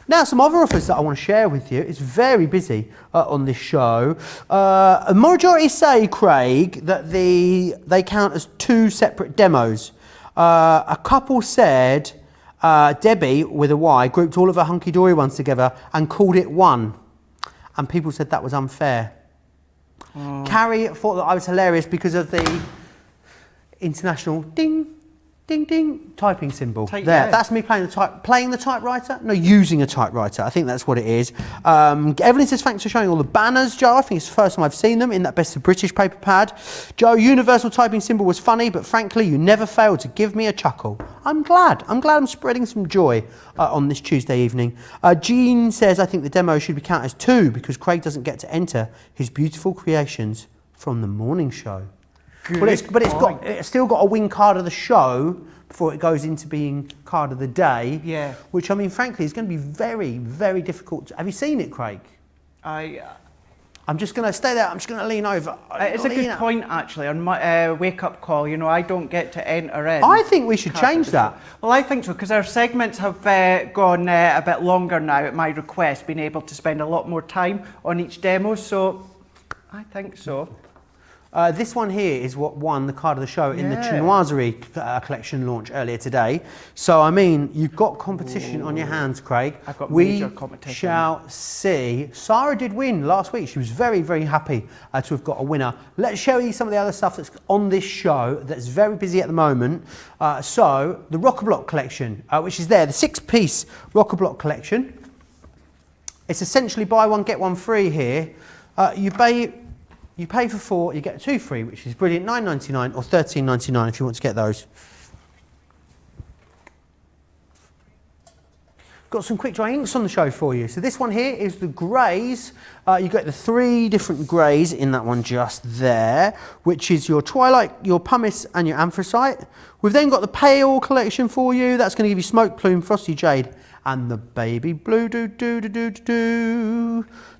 Now, some other offers that I want to share with you. It's very busy on this show. A majority say, Craig, that they count as 2 separate demos. A couple said Debbie, with a Y, grouped all of her hunky-dory ones together and called it one. And people said that was unfair. Carrie thought that I was hilarious because of the international ding, ding, ding typing symbol. That's me playing the typewriter? No, using a typewriter. I think that's what it is. Evelyn says, thanks for showing all the banners, Joe. I think it's the first time I've seen them in that Best of British paper pad. Joe, universal typing symbol was funny, but frankly, you never failed to give me a chuckle. I'm glad I'm spreading some joy on this Tuesday evening. Jean says, I think the demo should be counted as 2 because Craig doesn't get to enter his beautiful creations from the morning show. But it's still got a win card of the show before it goes into being card of the day. Yeah. Which, I mean, frankly, is going to be very, very difficult. Have you seen it, Craig? I'm just going to stay there. I'm just going to lean over. It's a good point, actually, on my wake-up call. You know, I don't get to enter in. I think we should change that. Well, I think so, because our segments have gone a bit longer now at my request, being able to spend a lot more time on each demo, so I think so. This one here is what won the card of the show in the Chinoiserie collection launch earlier today. So, I mean, you've got competition on your hands, Craig. I've got major competition. We shall see. Sarah did win last week. She was very, very happy to have got a winner. Let's show you some of the other stuff that's on this show that's very busy at the moment. So, the Rockablock collection, which is there, the 6-piece Rockablock collection. It's essentially buy one, get one free here. You pay for 4, you get 2 free, which is brilliant. $9.99 or $13.99 if you want to get those. Got some quick dry inks on the show for you. So this one here is the greys. You get the 3 different greys in that one just there, which is your Twilight, your Pumice and your Anthracite. We've then got the pale collection for you. That's going to give you Smoke Plume, Frosty Jade and the Baby Blue.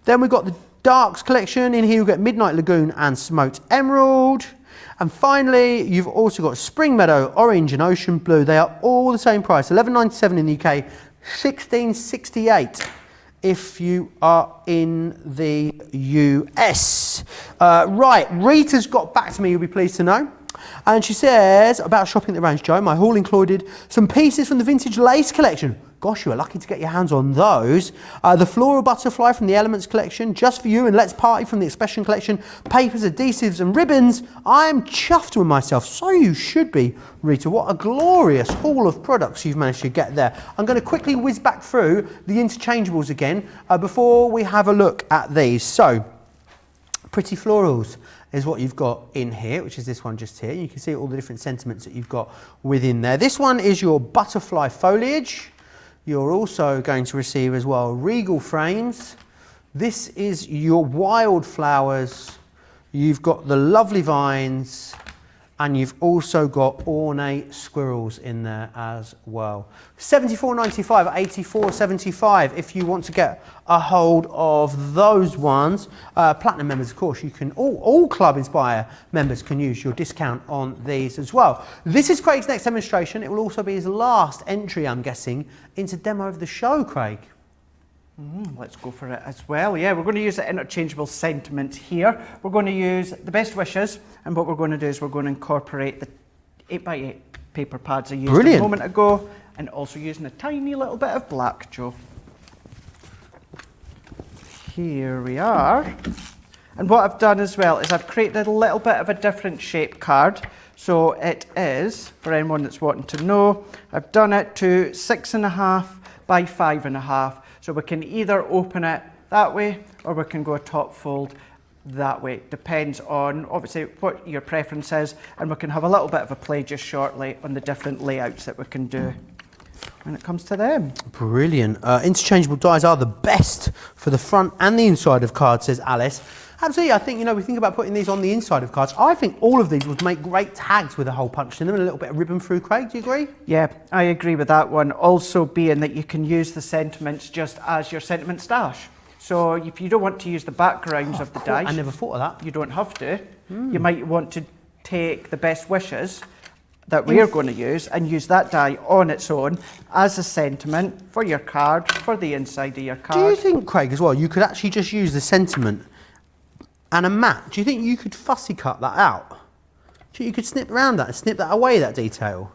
Then we've got the Darks collection. In here you'll get Midnight Lagoon and Smoked Emerald. And finally, you've also got Spring Meadow, Orange and Ocean Blue. They are all the same price, $11.97 in the UK, $16.68 if you are in the US. Right, Rita's got back to me, you'll be pleased to know. And she says, about shopping at the range, Joe, my haul included some pieces from the Vintage Lace collection. Gosh, you were lucky to get your hands on those. The Floral Butterfly from the Elements collection, Just for You and Let's Party from the Expression collection, papers, adhesives and ribbons. I am chuffed with myself, so you should be, Rita. What a glorious haul of products you've managed to get there. I'm going to quickly whiz back through the interchangeables again before we have a look at these. So, Pretty Florals is what you've got in here, which is this one just here. You can see all the different sentiments that you've got within there. This one is your Butterfly Foliage. You're also going to receive as well Regal Frames. This is your Wildflowers. You've got the Lovely Vines, and you've also got Ornate Squirrels in there as well. $74.95, $84.75 if you want to get a hold of those ones. Platinum members, of course, you can, all Club Inspire members can use your discount on these as well. This is Craig's next demonstration. It will also be his last entry, I'm guessing, into demo of the show, Craig. Let's go for it as well. Yeah, we're going to use the interchangeable sentiment here. We're going to use the Best Wishes, and what we're going to do is we're going to incorporate the 8x8 paper pads I used a moment ago, and also using a tiny little bit of black, Joe. Here we are. And what I've done as well is I've created a little bit of a different shape card. So it is, for anyone that's wanting to know, I've done it to 6.5 by 5.5. So we can either open it that way or we can go a top fold that way. Depends on obviously what your preference is, and we can have a little bit of a play just shortly on the different layouts that we can do when it comes to them. Brilliant. Interchangeable dies are the best for the front and the inside of cards, says Alice. Absolutely, I think, you know, we think about putting these on the inside of cards. I think all of these would make great tags with a hole punched in them and a little bit of ribbon through, Craig. Do you agree? Yeah, I agree with that one. Also being that you can use the sentiments just as your sentiment stash. So if you don't want to use the backgrounds of the dies... I never thought of that. You don't have to. You might want to take the Best Wishes that we're going to use and use that die on its own as a sentiment for your card, for the inside of your card. Do you think, Craig, as well, you could actually just use the sentiment and a mat? Do you think you could fussy cut that out? Do you think you could snip around that and snip that away, that detail?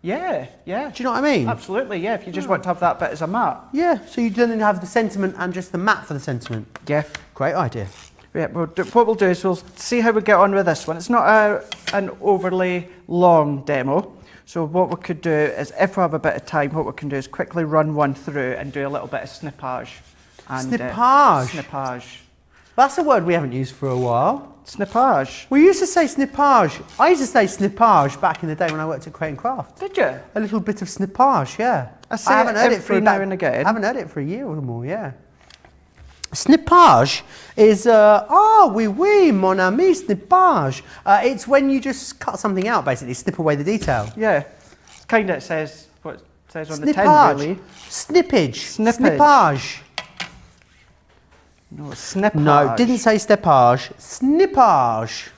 Yeah. Do you know what I mean? Absolutely, yeah, if you just want to have that bit as a mat. Yeah, so you don't have the sentiment and just the mat for the sentiment. Yeah. Great idea. Yeah, what we'll do is we'll see how we get on with this one. It's not an overly long demo. So what we could do is, if we have a bit of time, what we can do is quickly run one through and do a little bit of snippage. And, Snippage? Snippage. That's a word we haven't used for a while. Snippage. We used to say snippage. I used to say snippage back in the day when I worked at Crate and Craft. Did you? A little bit of snippage, yeah. I say haven't heard it for every now and again. I haven't heard it for a year or more, yeah. Snippage is, oui, mon ami, snippage. It's when you just cut something out, basically, snip away the detail. Yeah. It's kind of, it says what it says on the tin, Snippage. really. Snippage. Snippage. Snippage. No, snippage. No, didn't say steppage. Snippage.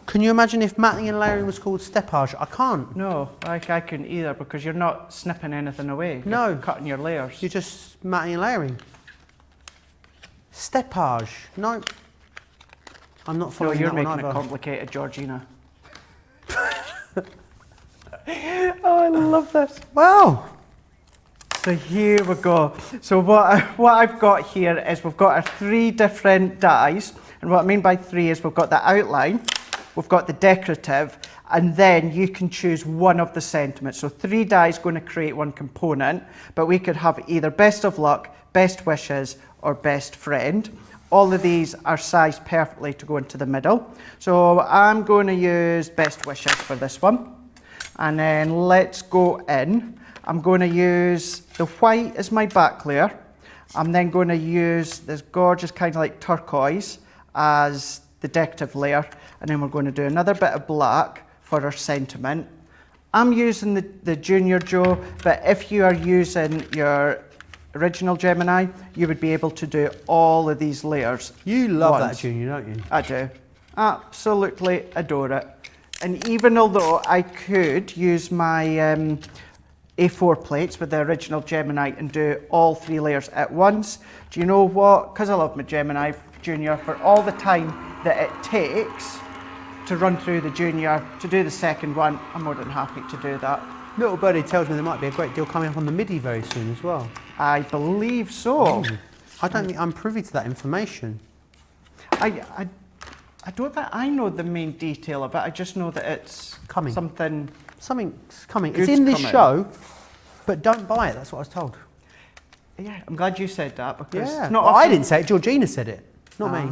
Can you imagine if matting and layering was called steppage? I can't. No, I couldn't either, because you're not snipping anything away. No. You're cutting your layers. You're just matting and layering. Steppage. No. I'm not No, following you're that one making it either. complicated, Georgina. Oh, I love this. Well, So here we go. So what I've got here is we've got our 3 different dies, and what I mean by 3 is we've got the outline, we've got the decorative, and then you can choose one of the sentiments. So 3 dies going to create one component, but we could have either best of luck, best wishes, or best friend. All of these are sized perfectly to go into the middle. So I'm going to use best wishes for this one. And then let's go in. I'm going to use the white as my back layer. I'm then going to use this gorgeous kind of like turquoise as the decorative layer. And then we're going to do another bit of black for our sentiment. I'm using the Junior Joe, but if you are using your original Gemini, you would be able to do all of these layers. you love once. that Junior, don't you? I do. Absolutely adore it. And even although I could use my A4 plates with the original Gemini and do all 3 layers at once, do you know what? Because I love my Gemini Junior, for all the time that it takes to run through the Junior, to do the second one, I'm more than happy to do that. Little birdie tells me there might be a great deal coming up on the MIDI very soon as well. I believe so. I don't think I'm privy to that information. I don't think I know the main detail of it. I just know that it's Coming. something. Something's coming. Good's It's in this coming. show, but don't buy it. That's what I was told. Yeah, I'm glad you said that, because Yeah. it's not Well, I often, didn't say it. Georgina said it, not me.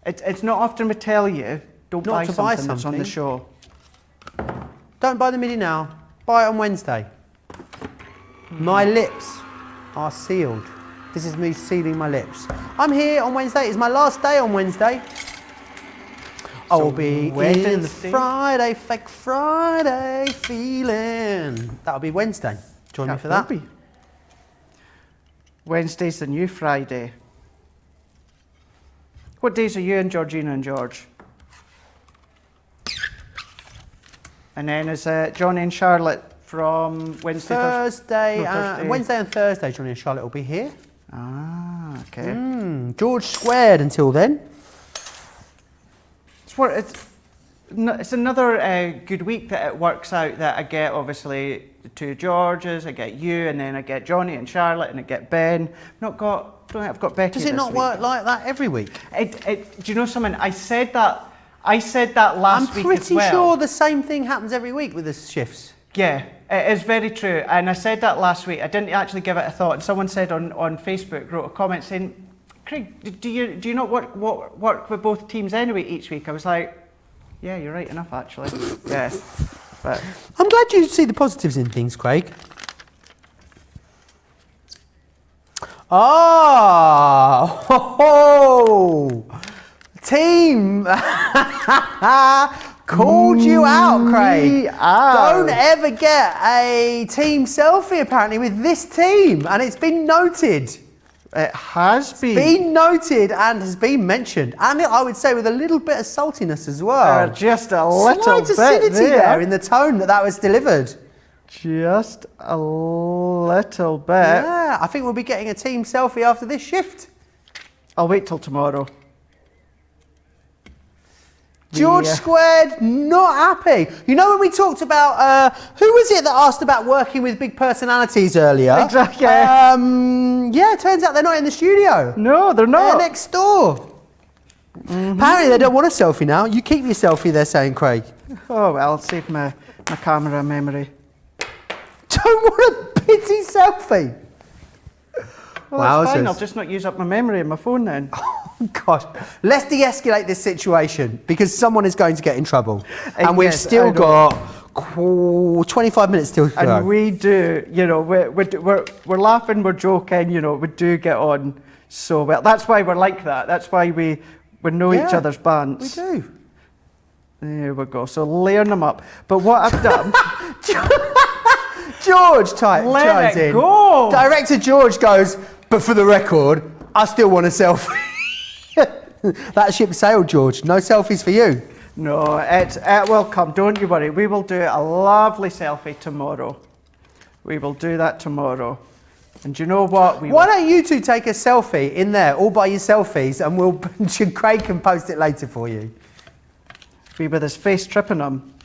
it's not often we tell you don't Not buy to buy something that's on the something. show. Don't buy the MIDI now. Buy it on Wednesday. My lips are sealed. This is me sealing my lips. I'm here on Wednesday. It's my last day on Wednesday. I will be in the Wednesday? Friday, fake Friday feeling. That'll be Wednesday. Join me for that. will be. Wednesday's the new Friday. What days are you and Georgina and George? And then is Johnny and Charlotte from Wednesday? Thursday, Thursday. Wednesday and Thursday, Johnny and Charlotte will be here. Ah, okay. George squared until then. It's another good week that it works out that I get obviously the 2 Georges, I get you, and then I get Johnny and Charlotte, and I get Ben. Don't think I've got Becky. Does it this not week. work like that every week? Do you know something? I said that last I'm week as pretty well. sure the same thing happens every week with the shifts. Yeah, it is very true. And I said that last week. I didn't actually give it a thought. And someone said on Facebook, wrote a comment saying, Craig, do you not work with both teams anyway each week? I was like, yeah, you're right enough actually. Yeah. But I'm glad you see the positives in things, Craig. Oh, ho, ho. Team called you out, Craig. Don't ever get a team selfie apparently with this team, and it's been noted. It has been. Been noted and has been mentioned. And I would say with a little bit of saltiness as well. Just a little Slight bit acidity there. in the tone that was delivered. Just a little bit. Yeah, I think we'll be getting a team selfie after this shift. I'll wait till tomorrow. George Squared, not happy. You know when we talked about, who was it that asked about working with big personalities earlier? Exactly. Yeah, it turns out they're not in the studio. No, they're not. They're next door. Apparently they don't want a selfie now. You keep your selfie, they're saying, Craig. Oh, well, I'll save my camera memory. Don't want a pity selfie. Well, that's fine. I'll just not use up my memory in my phone then. Oh, gosh. Let's de-escalate this situation because someone is going to get in trouble. And we've yes, still got 25 minutes still to go. And we do, you know, we're laughing, we're joking, you know, we do get on so well. That's why we're like that. That's why we know each other's bands. We do. There we go. So layering them up. But what I've done... George chimes Let it in. go. Director George goes, but for the record, I still want a selfie. That ship sailed, George. No selfies for you. No, it will come. Don't you worry. We will do a lovely selfie tomorrow. We will do that tomorrow. And you know what? Why don't you two take a selfie in there, all by your selfies, and Craig can post it later for you. Be with his face tripping him.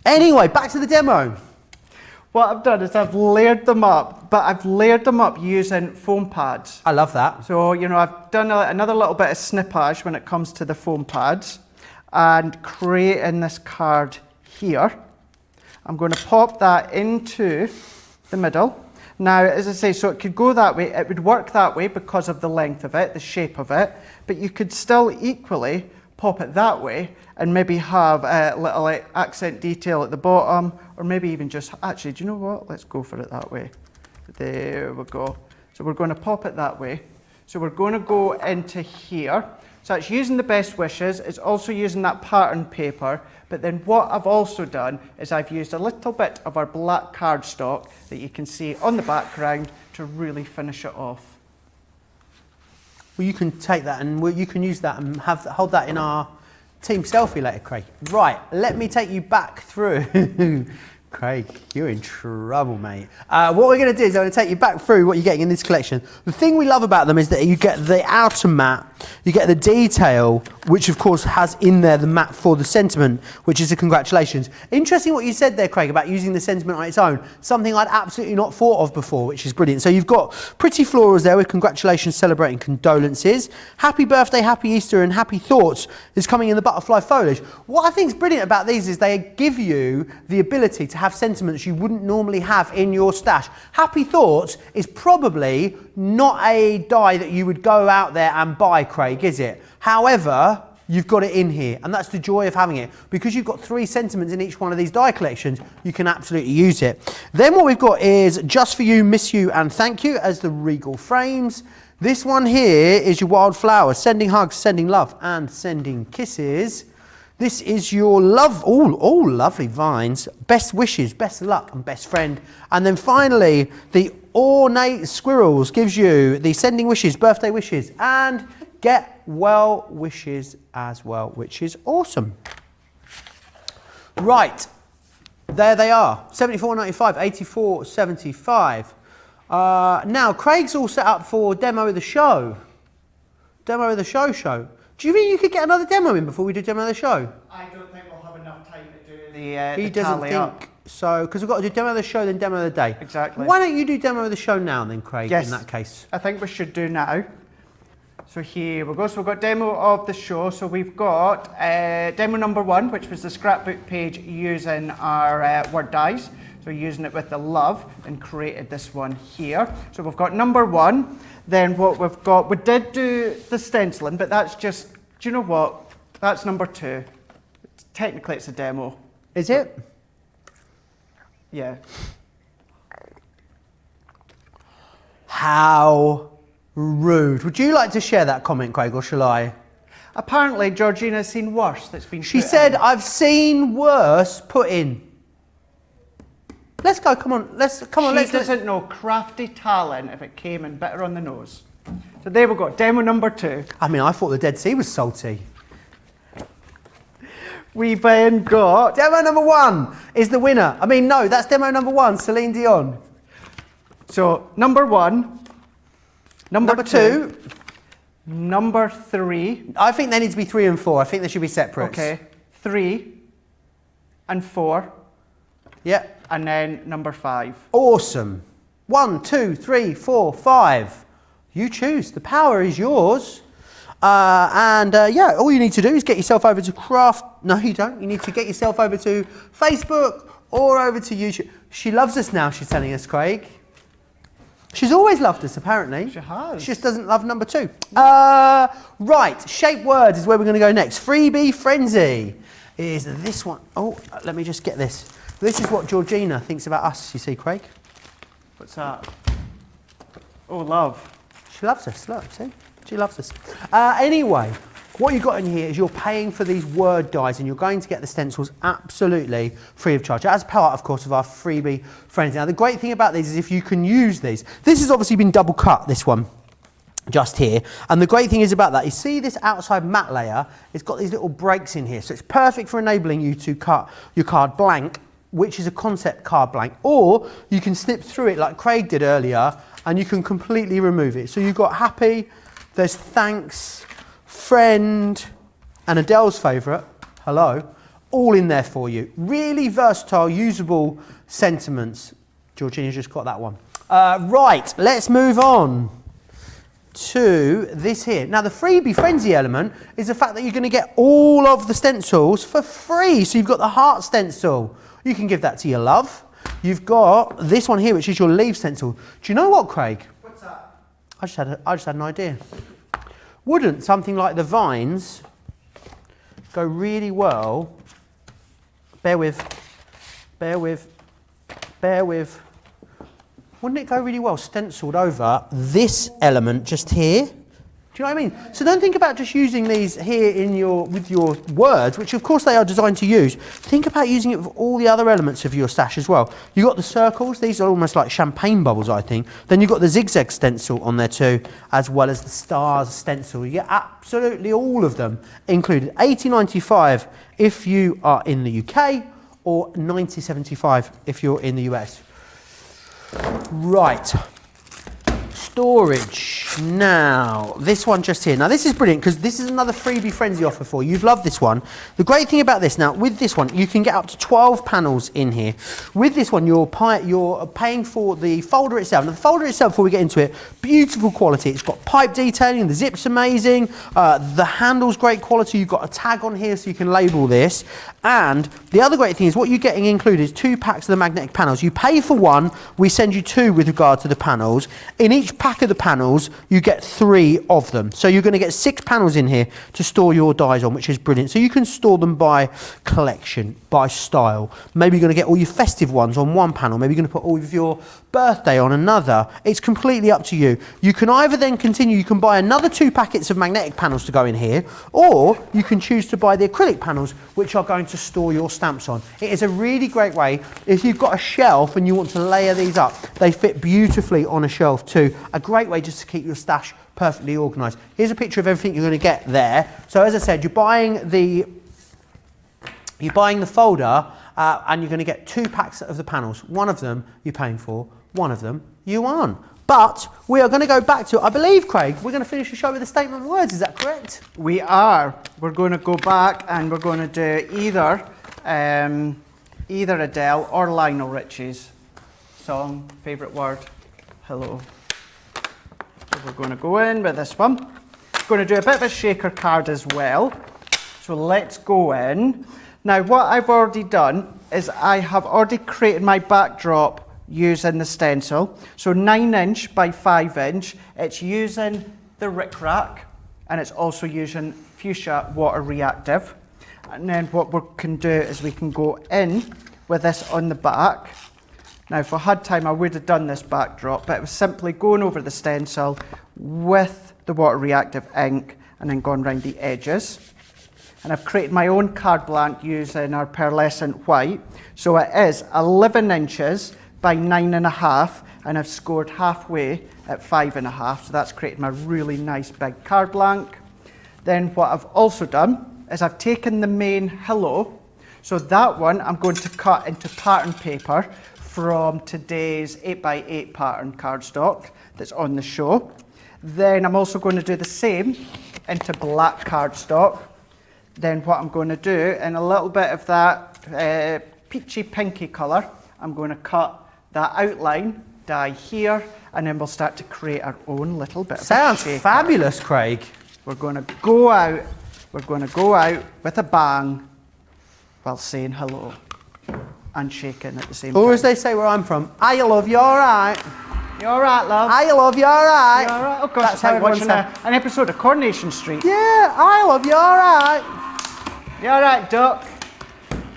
Anyway, back to the demo. What I've done is I've layered them up, but I've layered them up using foam pads. I love that. So, you know, I've done another little bit of snippage when it comes to the foam pads and creating this card here. I'm going to pop that into the middle. Now, as I say, so it could go that way. It would work that way because of the length of it, the shape of it, but you could still equally pop it that way and maybe have a little accent detail at the bottom, or maybe even just, actually, do you know what? Let's go for it that way. There we go. So we're going to pop it that way. So we're going to go into here. So it's using the best wishes. It's also using that pattern paper. But then what I've also done is I've used a little bit of our black cardstock that you can see on the background to really finish it off. Well, you can take that and you can use that and hold that in our team selfie later, Craig. Right, let me take you back through. Craig, you're in trouble, mate. What we're going to do is I'm going to take you back through what you're getting in this collection. The thing we love about them is that you get the outer mat, you get the detail, which of course has in there the mat for the sentiment, which is a congratulations. Interesting what you said there, Craig, about using the sentiment on its own. Something I'd absolutely not thought of before, which is brilliant. So you've got pretty florals there with congratulations, celebrating condolences. Happy birthday, happy Easter, and happy thoughts is coming in the butterfly foliage. What I think is brilliant about these is they give you the ability to have sentiments you wouldn't normally have in your stash. Happy Thoughts is probably not a die that you would go out there and buy, Craig, is it? However, you've got it in here, and that's the joy of having it. Because you've got 3 sentiments in each one of these die collections, you can absolutely use it. Then what we've got is Just For You, Miss You, and Thank You as the regal frames. This one here is your wildflowers, sending hugs, sending love, and sending kisses. This is your love, all lovely vines, best wishes, best luck, and best friend. And then finally, the ornate squirrels gives you the sending wishes, birthday wishes, and get well wishes as well, which is awesome. Right, there they are, $74.95, $84.75. Now, Craig's all set up for demo of the show. Demo of the show. Do you think you could get another demo in before we do demo of the show? I don't think we'll have enough time to do the He doesn't tally think up. so, because we've got to do demo of the show, then demo of the day. Exactly. Why don't you do demo of the show now then, Craig, Yes, in that case? I think we should do now. So here we go. So we've got demo of the show. So we've got demo number 1, which was the scrapbook page using our word dies. So using it with the love and created this one here. So we've got number 1. Then what we've got, we did do the stenciling, but that's just, do you know what? That's number 2. Technically it's a demo. Is it? Yeah. How rude. Would you like to share that comment, Craig, or shall I? Apparently Georgina's seen worse that's been She put said, in. I've seen worse put in. Let's go, come on, let's. She doesn't know crafty talent if it came in bitter on the nose. So there we go, demo number 2. I mean, I thought the Dead Sea was salty. We've then got... Demo number 1 is the winner. I mean, no, that's demo number 1, Celine Dion. So, number 1, number 2, number 3. I think they need to be 3 and 4. I think they should be separate. Okay, 3 and 4. Yeah. And then number 5. Awesome. 1, 2, 3, 4, 5. You choose. The power is yours. Yeah, all you need to do is get yourself over to Craft. No, you don't. You need to get yourself over to Facebook or over to YouTube. She loves us now, she's telling us, Craig. She's always loved us, apparently. She has. She just doesn't love number 2. Right, shape words is where we're going to go next. Freebie Frenzy is this one. Oh, let me just get this. This is what Georgina thinks about us, you see, Craig. What's that? Oh, love. She loves us, look, see? She loves us. Anyway, what you've got in here is you're paying for these word dies and you're going to get the stencils absolutely free of charge, as part, of course, of our freebie frenzy. Now, the great thing about these is if you can use these. This has obviously been double cut, this one, just here. And the great thing is about that, you see this outside matte layer, it's got these little breaks in here. So it's perfect for enabling you to cut your card blank, which is a concept card blank, or you can snip through it like Craig did earlier and you can completely remove it. So you've got happy, there's thanks, friend, and Adele's favourite, hello, all in there for you. Really versatile, usable sentiments. Georgina's just got that one. Right, let's move on to this here. Now the freebie frenzy element is the fact that you're going to get all of the stencils for free. So you've got the heart stencil. You can give that to your love. You've got this one here, which is your leaf stencil. Do you know what, Craig? What's that? I just had an idea. Wouldn't something like the vines go really well? Bear with. Wouldn't it go really well stenciled over this element just here? Do you know what I mean? So don't think about just using these here with your words, which of course they are designed to use. Think about using it with all the other elements of your stash as well. You've got the circles, these are almost like champagne bubbles, I think. Then you've got the zigzag stencil on there too, as well as the stars stencil. You get absolutely all of them included. $80.95 if you are in the UK, or $90.75 if you're in the US. Right. Storage. Now, this one just here. Now, this is brilliant because this is another freebie frenzy offer for you. You've loved this one. The great thing about this now, with this one, you can get up to 12 panels in here. With this one, you're paying for the folder itself. Now, the folder itself, before we get into it, beautiful quality. It's got pipe detailing. The zip's amazing. The handle's great quality. You've got a tag on here so you can label this. And the other great thing is what you're getting included is 2 packs of the magnetic panels. You pay for 1, we send you 2 with regard to the panels. In each pack of the panels, you get 3 of them. So you're going to get 6 panels in here to store your dies on, which is brilliant. So you can store them by collection, by style. Maybe you're going to get all your festive ones on one panel. Maybe you're going to put all of your birthday on another. It's completely up to you. You can either then continue, you can buy another 2 packets of magnetic panels to go in here, or you can choose to buy the acrylic panels, which are going to store your stamps on. It is a really great way. If you've got a shelf and you want to layer these up, they fit beautifully on a shelf too. A great way just to keep your stash perfectly organised. Here's a picture of everything you're going to get there. So as I said, you're buying the folder and you're going to get 2 packs of the panels. One of them you're paying for, one of them you aren't. But we are going to go back to, I believe, Craig, we're going to finish the show with a statement of words. Is that correct? We are. We're going to go back and we're going to do either Adele or Lionel Richie's song, favourite word, hello. So we're going to go in with this one. Going to do a bit of a shaker card as well. So let's go in. Now what I've already done is I have already created my backdrop using the stencil. So 9" by 5". It's using the Rick Rack and it's also using fuchsia water reactive. And then what we can do is we can go in with this on the back. Now if I had time I would have done this backdrop, but it was simply going over the stencil with the water reactive ink and then going around the edges. And I've created my own card blank using our pearlescent white. So it is 11" by 9.5, and I've scored halfway at 5.5, so that's created my really nice big card blank. Then what I've also done is I've taken the main hello, so that one I'm going to cut into pattern paper from today's 8x8 pattern cardstock that's on the show. Then I'm also going to do the same into black cardstock. Then what I'm going to do, in a little bit of that peachy pinky colour, I'm going to cut that outline die here, and then we'll start to create our own little bit of Sounds shaker. fabulous, Craig. We're going to go out with a bang while saying hello and shaking at the same time. Or as they say where I'm from, I love you, all right. You all right, love? I love you, all right. You all right? Oh gosh, That's it's how like everyone watching an episode of Coronation Street. Yeah, I love you, all right. You all right, duck?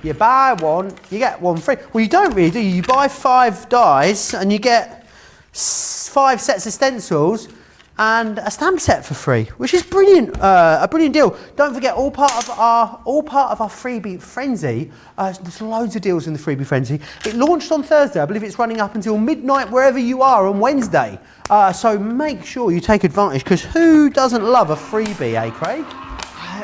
You buy one, you get one free. Well, you don't really, do you? You buy 5 dies and you get 5 sets of stencils and a stamp set for free, which is brilliant. A brilliant deal. Don't forget, all part of our freebie frenzy. There's loads of deals in the freebie frenzy. It launched on Thursday. I believe it's running up until midnight wherever you are on Wednesday. So make sure you take advantage, because who doesn't love a freebie, eh, Craig?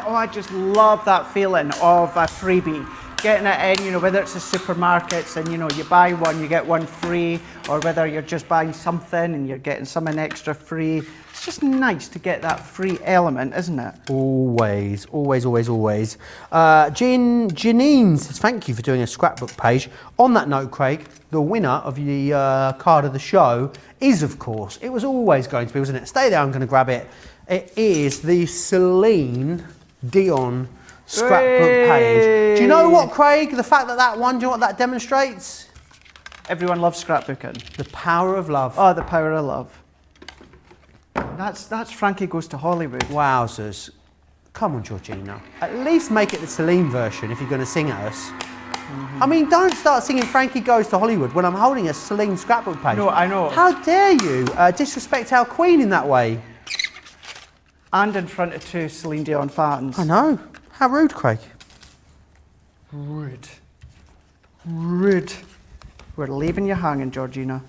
Oh, I just love that feeling of a freebie. Getting it in, you know, whether it's the supermarkets and, you know, you buy one, you get one free, or whether you're just buying something and you're getting something extra free. It's just nice to get that free element, isn't it? Always, always, always, always. Janine says, thank you for doing a scrapbook page. On that note, Craig, the winner of the card of the show is, of course, it was always going to be, wasn't it? Stay there, I'm going to grab it. It is the Celine Dion scrapbook page. Do you know what, Craig? The fact that that won, do you know what that demonstrates? Everyone loves scrapbooking. The power of love. Oh, the power of love. That's Frankie Goes to Hollywood. Wowzers. Come on, Georgina. At least make it the Celine version if you're going to sing at us. I mean, don't start singing Frankie Goes to Hollywood when I'm holding a Celine scrapbook page. No, I know. How dare you disrespect our queen in that way? And in front of 2 Celine Dion fans. I know. How rude, Craig. Rude. Rude. We're leaving you hanging, Georgina.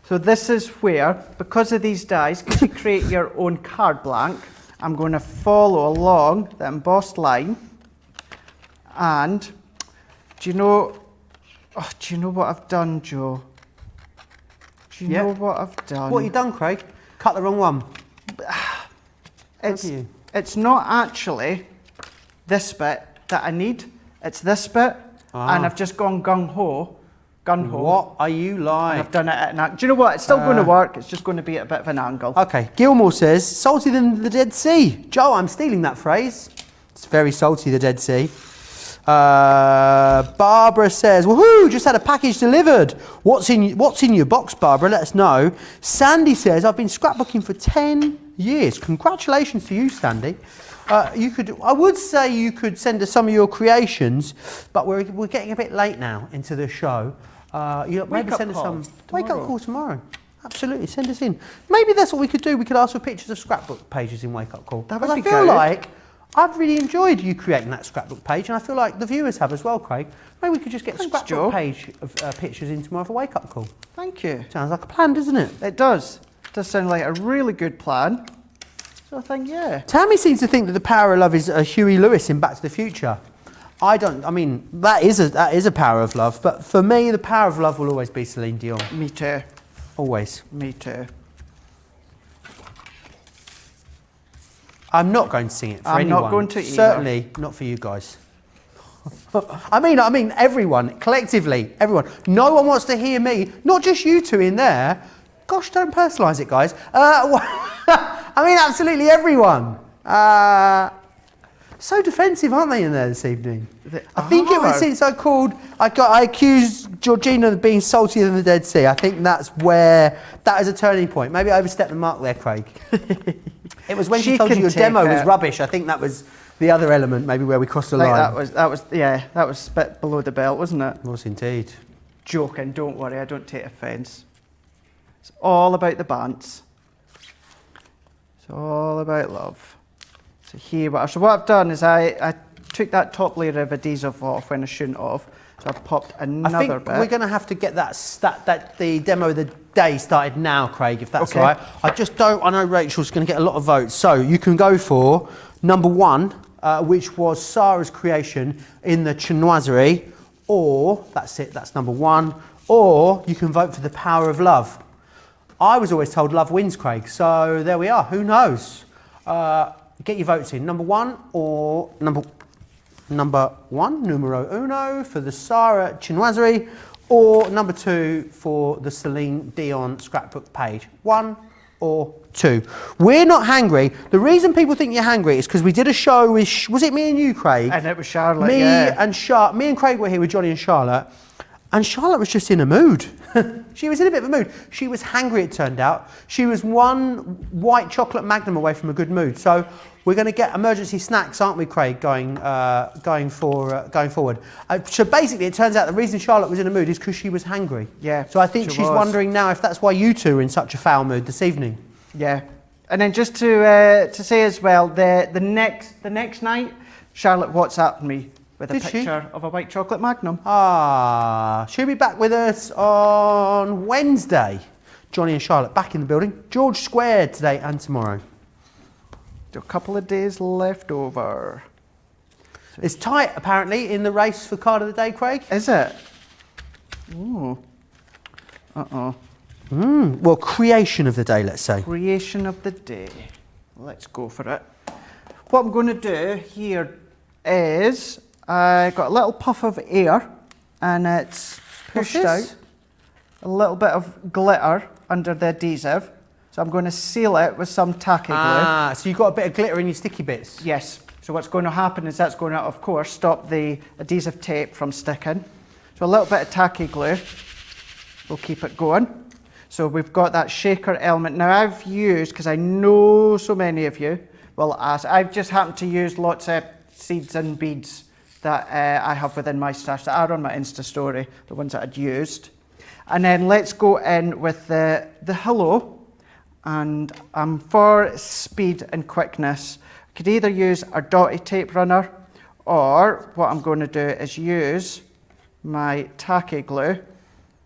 So this is where, because of these dies, because you create your own card blank, I'm going to follow along the embossed line. And do you know what I've done, Joe? Do you know what I've done? What have you done, Craig? Cut the wrong one. It's not actually this bit that I need. It's this bit, and I've just gone gung-ho. What are you like? And I've done it at an angle. Do you know what? It's still going to work. It's just going to be at a bit of an angle. Okay, Gilmore says, salty than the Dead Sea. Joe, I'm stealing that phrase. It's very salty, the Dead Sea. Barbara says, woohoo, just had a package delivered. What's in your box, Barbara? Let us know. Sandy says, I've been scrapbooking for 10 years. Congratulations to you, Sandy. I would say you could send us some of your creations, but we're getting a bit late now into the show. Maybe send us some wake up call tomorrow. Absolutely, send us in. Maybe that's what we could do. We could ask for pictures of scrapbook pages in Wake Up Call. That would be I feel good. like I've really enjoyed you creating that scrapbook page, and I feel like the viewers have as well, Craig. Maybe we could just get a scrapbook page of pictures in tomorrow for Wake Up Call. Thank you. Sounds like a plan, doesn't it? It does. It does sound like a really good plan. So I think, yeah. Tammy seems to think that the power of love is Huey Lewis in Back to the Future. I don't. I mean, that is a power of love, but for me, the power of love will always be Celine Dion. Me too. Always. Me too. I'm not going to sing it for anyone. I'm not going to either. Certainly not for you guys. I mean, everyone, collectively, everyone. No one wants to hear me, not just you two in there. Gosh, don't personalise it, guys. I mean, absolutely everyone. So defensive, aren't they, in there this evening? I think it was since I accused Georgina of being saltier than the Dead Sea. I think that is a turning point. Maybe I overstepped the mark there, Craig. It was when she told you your demo was rubbish. I think that was the other element, maybe where we crossed the line. That was a bit below the belt, wasn't it? It was indeed. Joking, don't worry, I don't take offence. It's all about the bants. It's all about love. So here we are. So what I've done is I took that top layer of adhesive off when I shouldn't have. So I've popped another bit. I think we're going to have to get the demo, the day started now, Craig, if that's Okay. all right. I know Rachel's going to get a lot of votes. So you can go for number 1, which was Sarah's creation in the chinoiserie, or, that's it, that's number 1, or you can vote for the power of love. I was always told love wins, Craig, so there we are, who knows? Get your votes in, number 1 or number 1, numero uno, for the Sarah chinoiserie, or number 2 for the Celine Dion scrapbook page. 1 or 2. We're not hangry. The reason people think you're hangry is because we did a show with, was it me and you, Craig? And it was Charlotte, me yeah. Me and Craig were here with Johnny and Charlotte, and Charlotte was just in a mood. She was in a bit of a mood. She was hangry, it turned out. She was one white chocolate Magnum away from a good mood. So we're going to get emergency snacks, aren't we, Craig, going forward. So basically, it turns out the reason Charlotte was in a mood is because she was hangry. Yeah, So I think she she's was. wondering now if that's why you two are in such a foul mood this evening. Yeah. And then just to say as well, the next night, Charlotte WhatsApped me with a Did she? picture of a white chocolate Magnum. She'll be back with us on Wednesday. Johnny and Charlotte back in the building. George Squared today and tomorrow. A couple of days left over. It's tight, apparently, in the race for card of the day, Craig. Is it? Ooh. Uh-oh. Well, creation of the day, let's say. Creation of the day. Let's go for it. What I'm going to do here is I got a little puff of air and it's pushed out a little bit of glitter under the adhesive. So I'm going to seal it with some tacky glue. So you've got a bit of glitter in your sticky bits. Yes. So what's going to happen is that's going to, of course, stop the adhesive tape from sticking. So a little bit of tacky glue will keep it going. So we've got that shaker element. Now I've used, because I know so many of you will ask, I've just happened to use lots of seeds and beads that I have within my stash that are on my Insta story, the ones that I'd used. And then let's go in with the hello. And for speed and quickness, I could either use a dotty tape runner, or what I'm going to do is use my tacky glue.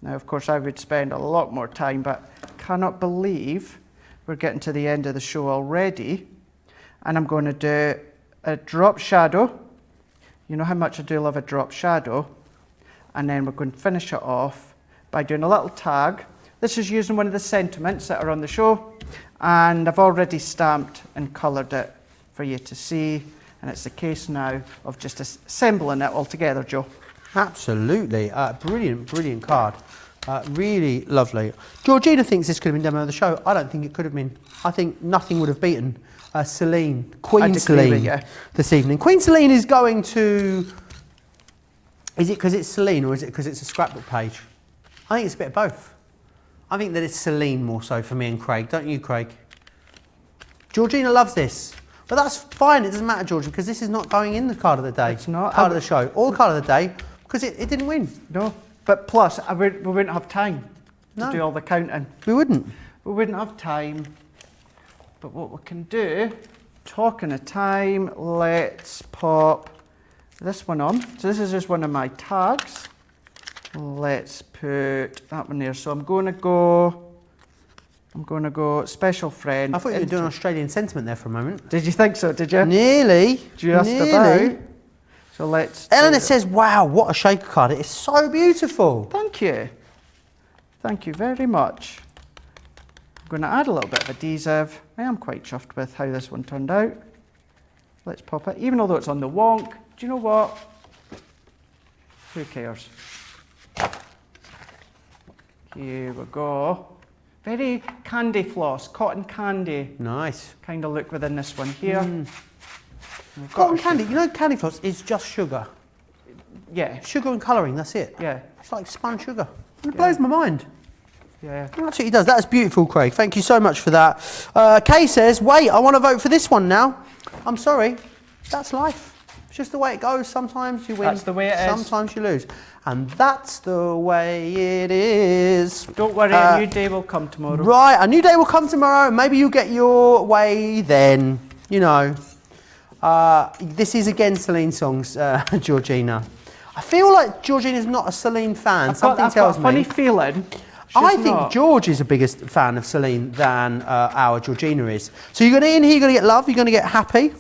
Now, of course, I would spend a lot more time, but cannot believe we're getting to the end of the show already. And I'm going to do a drop shadow. You know how much I do love a drop shadow. And then we're going to finish it off by doing a little tag. This is using one of the sentiments that are on the show, and I've already stamped and coloured it for you to see, and it's a case now of just assembling it all together, Joe. Absolutely. Brilliant card. Really lovely. Georgina thinks this could have been demo of the show. I don't think it could have been. I think nothing would have beaten Celine, Queen Celine, this evening. Queen Celine is going to... Is it because it's Celine, or is it because it's a scrapbook page? I think it's a bit of both. I think that it's Celine more so for me and Craig, don't you, Craig? Georgina loves this. But that's fine, it doesn't matter, Georgia, because this is not going in the card of the day. It's not. Card of the show, or card of the day, because it didn't win. No, but plus, we wouldn't have time to No. do all the counting. We wouldn't. We wouldn't have time. But what we can do, talking of time, let's pop this one on. So this is just one of my tags. Let's put that one there. So I'm going to go special friend. I thought you were doing Australian sentiment there for a moment. Did you think so? Did you? Nearly. Just nearly. about. So let's. Eleanor says, wow, what a shaker card. It is so beautiful. Thank you. Thank you very much. I'm going to add a little bit of adhesive. I am quite chuffed with how this one turned out. Let's pop it. Even although it's on the wonk, do you know what? Who cares? Here we go. Very candy floss, cotton candy Nice. kind of look within this one here. We've got Cotton a candy, you know candy floss is just sugar. Yeah, Sugar and colouring, that's it. yeah, It's like spun sugar. It blows my mind. yeah. It absolutely does. That's beautiful, Craig. Thank you so much for that. Kay says, wait, I want to vote for this one now. I'm sorry. That's life. It's just the way it goes. Sometimes you win. That's the way it is. Sometimes you lose. And that's the way it is. Don't worry, a new day will come tomorrow. Right, a new day will come tomorrow. Maybe you'll get your way then. You know. This is again Celine songs, Georgina. I feel like Georgina's not a Celine fan. Something I've got tells a funny me. feeling. I think not. George is a bigger fan of Celine than our Georgina is. So you're going to in here, you're going to get love, you're going to get happy.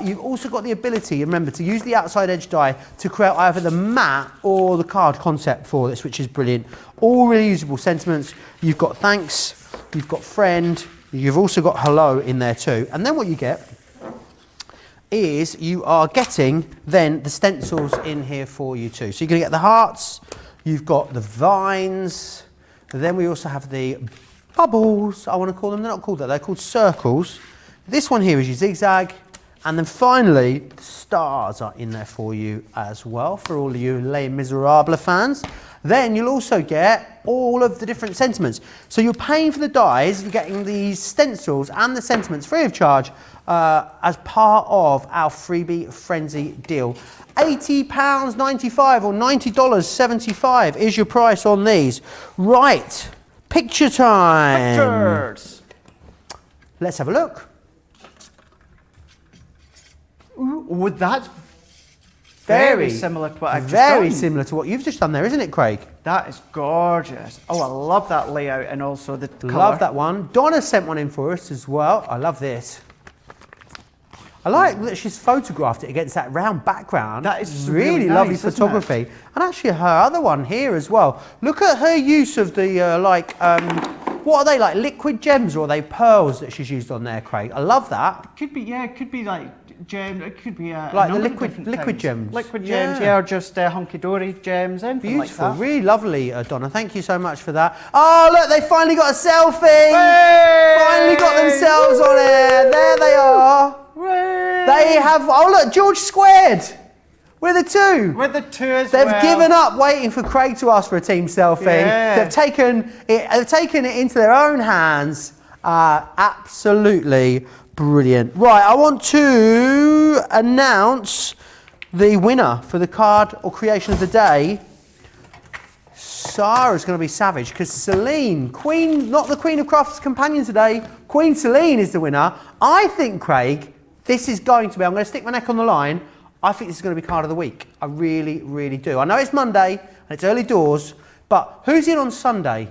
You've also got the ability, remember, to use the outside edge die to create either the mat or the card concept for this, which is brilliant. All reusable sentiments. You've got thanks, you've got friend, you've also got hello in there too. And then what you get is you are getting then the stencils in here for you too. So you're going to get the hearts, you've got the vines, then we also have the bubbles, I want to call them. They're not called that, they're called circles. This one here is your zigzag, and then finally the stars are in there for you as well for all of you Les Miserables fans. Then you'll also get all of the different sentiments. So you're paying for the dies, you're getting these stencils and the sentiments free of charge as part of our freebie frenzy deal. £80.95 or $90.75 is your price on these. Right, picture time. Pictures. Let's have a look. Ooh, that's very similar to what I've just Very done. similar to what you've just done there, isn't it, Craig? That is gorgeous. Oh, I love that layout and also the colour. Love that one. Donna sent one in for us as well. I love this. I like that she's photographed it against that round background. That is really really lovely nice, isn't photography. And actually her other one here as well. Look at her use of the what are they, like liquid gems or are they pearls that she's used on there, Craig? I love that. Could be, yeah, it could be like gem. It could be Like a the number of liquid different things. gems. Liquid gems, yeah, or just hunky-dory gems, anything Beautiful, like that. really lovely, Donna. Thank you so much for that. Oh, look, they finally got a selfie. Hey! Finally got themselves on it. There they are. Hooray! They have, oh look, George squared. We're the two. With the two as They've well. given up waiting for Craig to ask for a team selfie. Yeah. They've taken it into their own hands. Absolutely brilliant. Right, I want to announce the winner for the card or creation of the day. Sarah's going to be savage because Celine, Queen, not the Queen of Crafters Companion today, Queen Celine is the winner. I think, Craig, this is going to be, I'm going to stick my neck on the line, I think this is going to be card of the week. I really, really do. I know it's Monday and it's early doors, but who's in on Sunday?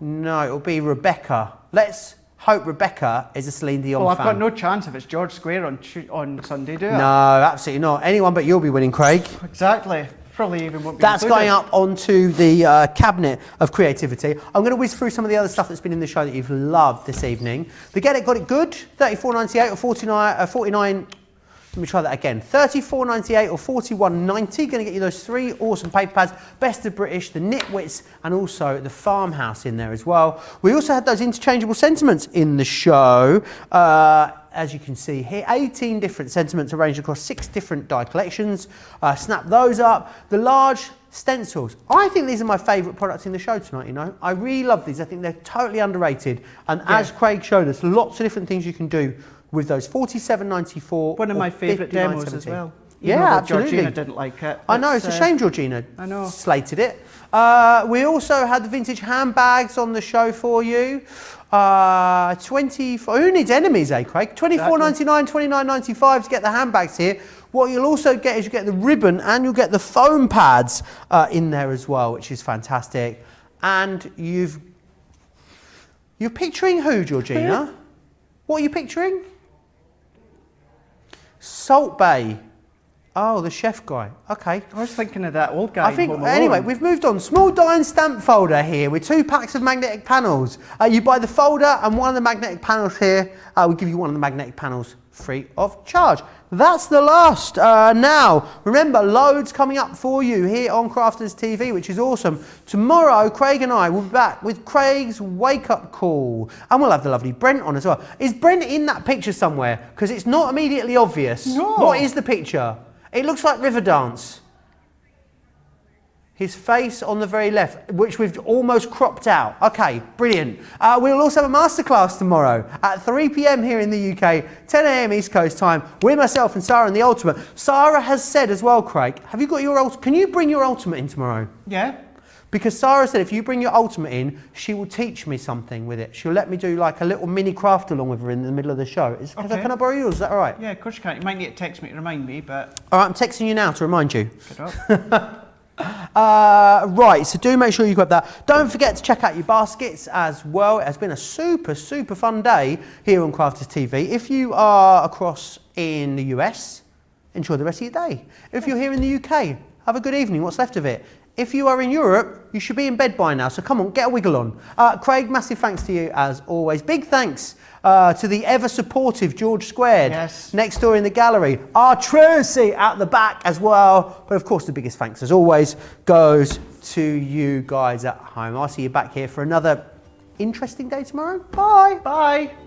No, it'll be Rebecca. Let's hope Rebecca is a Celine Dion Well, fan. I've got no chance if it's George Square on Sunday, do I? No, absolutely not. Anyone but you'll be winning, Craig. Exactly. Probably even won't be That's included. going up onto the cabinet of creativity. I'm going to whiz through some of the other stuff that's been in the show that you've loved this evening. The Get It Got It Good, $34.98 or $49. Let me try that again. $34.98 or $41.90. Going to get you those three awesome paper pads. Best of British, the Nitwits, and also the Farmhouse in there as well. We also had those interchangeable sentiments in the show. As you can see here, 18 different sentiments arranged across 6 different die collections. Snap those up. The large stencils. I think these are my favourite products in the show tonight, you know. I really love these. I think they're totally underrated. And as Craig showed us, lots of different things you can do with those. $47.94. One of my favourite demos as well. Even Yeah, though absolutely. Georgina didn't like it. I know, it's a shame Georgina I know. slated it. We also had the vintage handbags on the show for you. 24, who needs enemies, eh, Craig? $24.99, $29.95 to get the handbags here. What you'll also get is you get the ribbon and you'll get the foam pads in there as well, which is fantastic. And you're picturing who, Georgina? What are you picturing? Salt Bay. Oh, the chef guy. Okay. I was thinking of that old guy. I think, in Home Alone. anyway, we've moved on. Small die and stamp folder here with 2 packs of magnetic panels. You buy the folder and one of the magnetic panels here. We'll give you one of the magnetic panels free of charge. That's the last. Now, remember, loads coming up for you here on Crafters TV, which is awesome. Tomorrow, Craig and I will be back with Craig's wake-up call. And we'll have the lovely Brent on as well. Is Brent in that picture somewhere? Because it's not immediately obvious. No. What is the picture? It looks like Riverdance. His face on the very left, which we've almost cropped out. Okay, brilliant. We'll also have a masterclass tomorrow at 3 p.m. here in the UK, 10 a.m. East Coast time, with myself and Sarah and the Ultimate. Sarah has said as well, Craig, have you got your Ultimate? Can you bring your Ultimate in tomorrow? Yeah. Because Sarah said if you bring your Ultimate in, she will teach me something with it. She'll let me do like a little mini craft along with her in the middle of the show. Okay. Can I borrow yours? Is that all right? Yeah, of course you can. You might need to text me to remind me, but... All right, I'm texting you now to remind you. Good up. Right, so do make sure you grab that. Don't forget to check out your baskets as well. It has been a super fun day here on Crafters TV. If you are across in the US, enjoy the rest of your day. If you're here in the UK, have a good evening, what's left of it. If you are in Europe, you should be in bed by now, so come on, get a wiggle on. Craig, massive thanks to you as always. Big thanks to the ever supportive George Squared, next door in the gallery. Our Tracy at the back as well. But of course, the biggest thanks as always goes to you guys at home. I'll see you back here for another interesting day tomorrow. Bye. Bye.